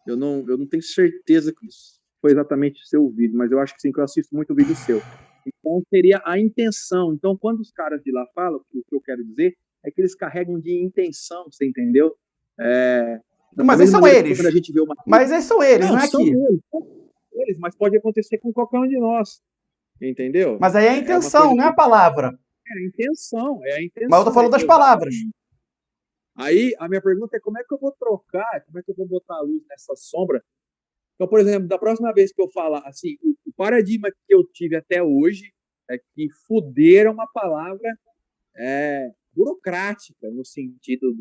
Speaker 3: Eu não tenho certeza que isso foi exatamente o seu vídeo, mas eu acho que sim, que eu assisto muito vídeo seu. Então, seria a intenção. Então, quando os caras de lá falam, o que eu quero dizer é que eles carregam de intenção, você entendeu?
Speaker 1: Mas esses são eles.
Speaker 3: A gente vê
Speaker 1: mas esses são eles, não é
Speaker 3: são
Speaker 1: aqui.
Speaker 3: eles, mas pode acontecer com qualquer um de nós. Entendeu?
Speaker 1: Mas aí é a intenção, não é a palavra.
Speaker 3: É a intenção.
Speaker 1: Mas eu tô falando das palavras.
Speaker 3: Aí, a minha pergunta é como é que eu vou trocar, como é que eu vou botar a luz nessa sombra? Então, por exemplo, da próxima vez que eu falar, assim, o paradigma que eu tive até hoje é que fuder é uma palavra burocrática, no sentido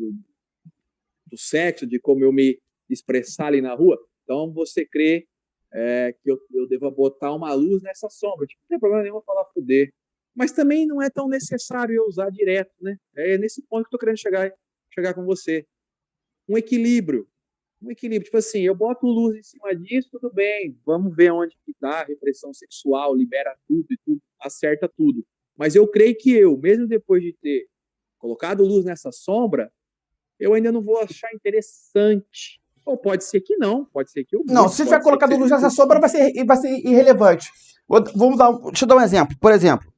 Speaker 3: do sexo, de como eu me expressar ali na rua. Então, você crê que eu deva botar uma luz nessa sombra. Tipo, não tem problema nenhum eu falar fuder. Mas também não é tão necessário eu usar direto, né? É nesse ponto que eu tô querendo chegar com você. Um equilíbrio. Tipo assim, eu boto luz em cima disso, tudo bem. Vamos ver onde que tá a repressão sexual, libera tudo e tudo, acerta tudo. Mas eu creio que mesmo depois de ter colocado luz nessa sombra, eu ainda não vou achar interessante. Ou pode ser que não, pode ser que eu...
Speaker 1: Não, se tiver colocado luz nessa sombra, vai ser irrelevante. Deixa eu dar um exemplo. Por exemplo,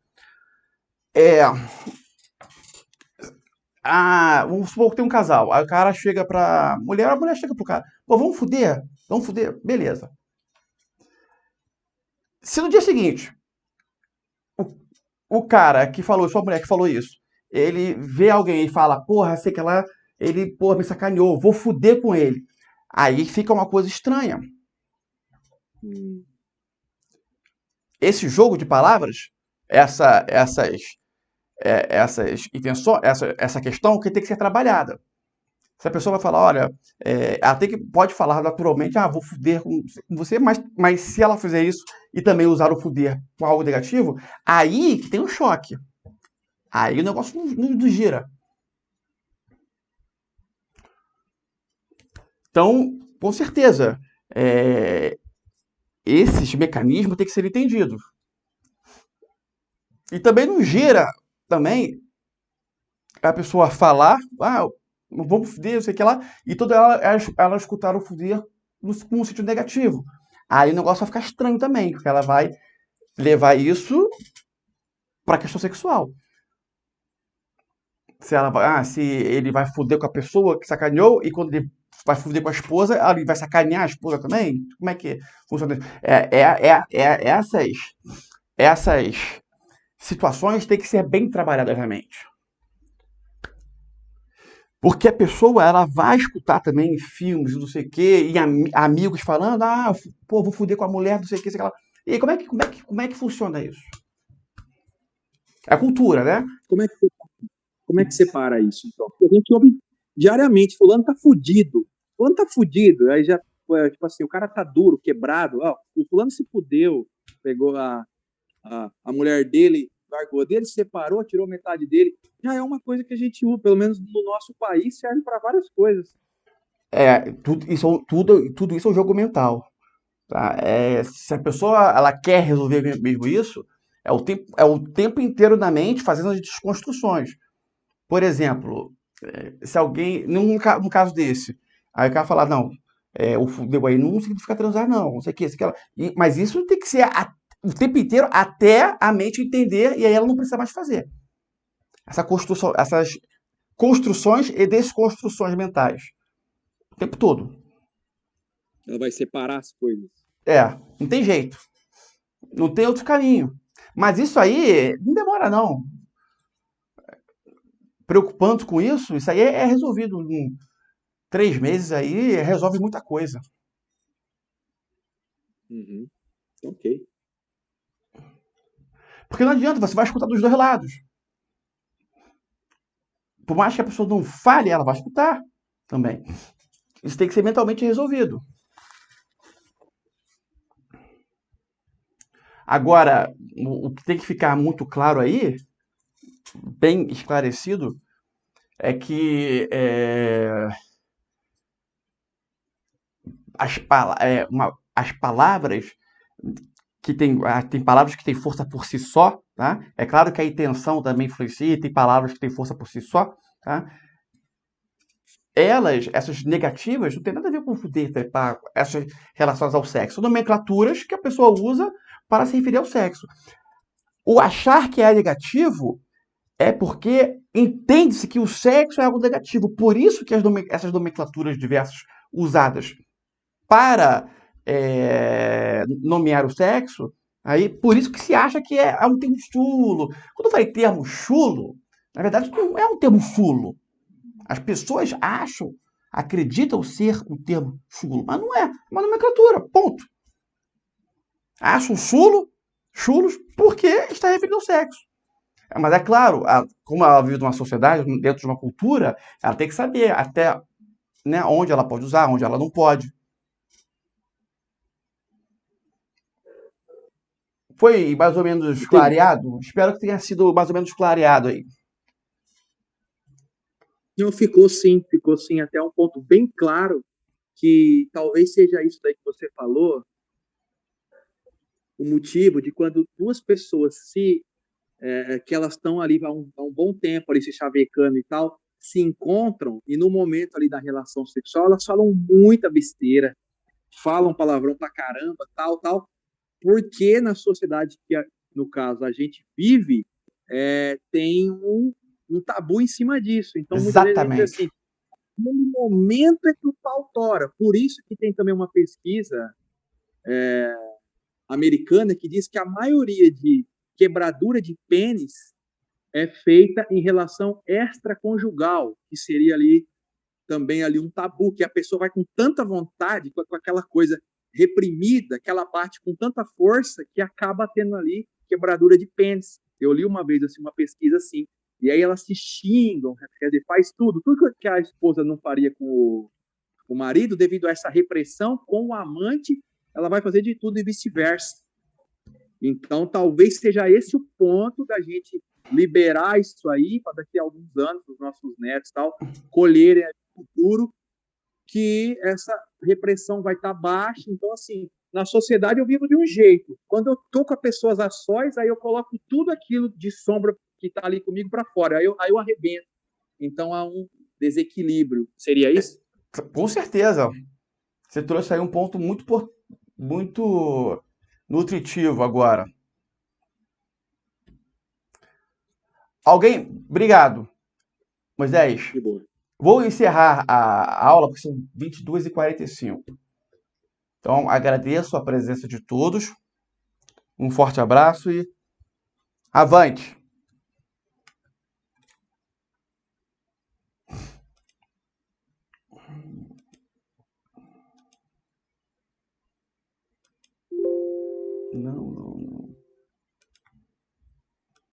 Speaker 1: vamos supor que tem um casal. Aí o cara chega pra mulher, a mulher chega pro cara. Pô, vamos fuder? Beleza. Se no dia seguinte, o cara que falou isso, a mulher que falou isso, ele vê alguém e fala, porra, sei que lá, ele, porra, me sacaneou, vou fuder com ele. Aí fica uma coisa estranha. Esse jogo de palavras, essas intenções, essa questão que tem que ser trabalhada. Se a pessoa vai falar, olha, ela pode falar naturalmente, vou fuder com você, mas se ela fizer isso e também usar o fuder com algo negativo, aí que tem um choque. Aí o negócio não gira. Então, com certeza, esses mecanismos têm que ser entendidos. E também não gira também a pessoa falar, vamos fuder, não sei o que lá, e toda ela escutar o fuder num sentido negativo. Aí o negócio vai ficar estranho também, porque ela vai levar isso para a questão sexual. Se ele vai fuder com a pessoa que sacaneou, e quando ele vai fuder com a esposa, ele vai sacanear a esposa também? Como é que funciona isso? Essas situações têm que ser bem trabalhadas na mente. Porque a pessoa, ela vai escutar também filmes, não sei o quê, e amigos falando, vou fuder com a mulher, não sei o quê, sei lá. E aí, como é que funciona isso? É a cultura, né?
Speaker 3: Como é que Como é que separa isso, então? Porque a gente ouve diariamente, fulano tá fudido. Fulano tá fudido. Aí já, tipo assim, o cara tá duro, quebrado. Ó, o fulano se fudeu, pegou a mulher dele, largou dele, separou, tirou metade dele. Já é uma coisa que a gente usa, pelo menos no nosso país, serve para várias coisas.
Speaker 1: Tudo isso é um jogo mental. Tá? Se a pessoa ela quer resolver mesmo isso, é o tempo inteiro na mente fazendo as desconstruções. Por exemplo, se alguém, num caso desse, aí o cara falar, não, o fudeu aí não significa transar, não sei o que, isso, aquela. Mas isso tem que ser o tempo inteiro até a mente entender e aí ela não precisa mais fazer. Essas construções e desconstruções mentais. O tempo todo.
Speaker 3: Ela vai separar as coisas.
Speaker 1: Não tem jeito. Não tem outro caminho. Mas isso aí não demora, não. Preocupando com isso aí é resolvido em 3 meses aí, resolve muita coisa.
Speaker 3: Uhum. Ok.
Speaker 1: Porque não adianta, você vai escutar dos dois lados. Por mais que a pessoa não fale, ela vai escutar também. Isso tem que ser mentalmente resolvido. Agora, o que tem que ficar muito claro aí, bem esclarecido, é que as palavras que tem palavras que têm força por si só, tá? É claro que a intenção também influencia, tem palavras que têm força por si só, tá? Essas negativas, não tem nada a ver com fuder, tá? Essas relações ao sexo. São nomenclaturas que a pessoa usa para se referir ao sexo. O achar que é negativo é porque entende-se que o sexo é algo negativo. Por isso que essas nomenclaturas diversas usadas para nomear o sexo, aí por isso que se acha que é um termo chulo. Quando eu falei termo chulo, na verdade não é um termo chulo. As pessoas acreditam ser um termo chulo, mas não é. É uma nomenclatura, ponto. Acham chulos, porque está referido ao sexo. Mas é claro, como ela vive numa sociedade, dentro de uma cultura, ela tem que saber até, né, onde ela pode usar, onde ela não pode. Foi mais ou menos clareado? Espero que tenha sido mais ou menos clareado aí.
Speaker 3: Não, ficou sim, até um ponto bem claro, que talvez seja isso daí que você falou, o motivo de quando duas pessoas que elas estão ali há um bom tempo ali se chavecando e tal, se encontram e no momento ali da relação sexual elas falam muita besteira, falam palavrão pra caramba, tal, porque na sociedade que, no caso, a gente vive, tem um tabu em cima disso. Então, muitas vezes a gente diz
Speaker 1: Exatamente.
Speaker 3: assim, no momento é que o pau tora. Por isso que tem também uma pesquisa americana que diz que a maioria de quebradura de pênis é feita em relação extraconjugal, que seria ali também ali um tabu, que a pessoa vai com tanta vontade, com aquela coisa reprimida, que ela bate com tanta força que acaba tendo ali quebradura de pênis. Eu li uma vez assim, uma pesquisa assim, e aí elas se xingam, quer dizer, faz tudo que a esposa não faria com o marido, devido a essa repressão, com o amante, ela vai fazer de tudo e vice-versa. Então, talvez seja esse o ponto da gente liberar isso aí, para daqui a alguns anos, os nossos netos tal, colherem no futuro, que essa repressão vai estar baixa. Então, assim, na sociedade eu vivo de um jeito. Quando eu tô com as pessoas a sós, aí eu coloco tudo aquilo de sombra que está ali comigo para fora. Aí eu arrebento. Então, há um desequilíbrio. Seria isso?
Speaker 1: Com certeza. Você trouxe aí um ponto muito nutritivo agora. Alguém? Obrigado, Moisés.
Speaker 3: De boa.
Speaker 1: Vou encerrar a aula, porque são 22h45. Então, agradeço a presença de todos. Um forte abraço e avante! Não.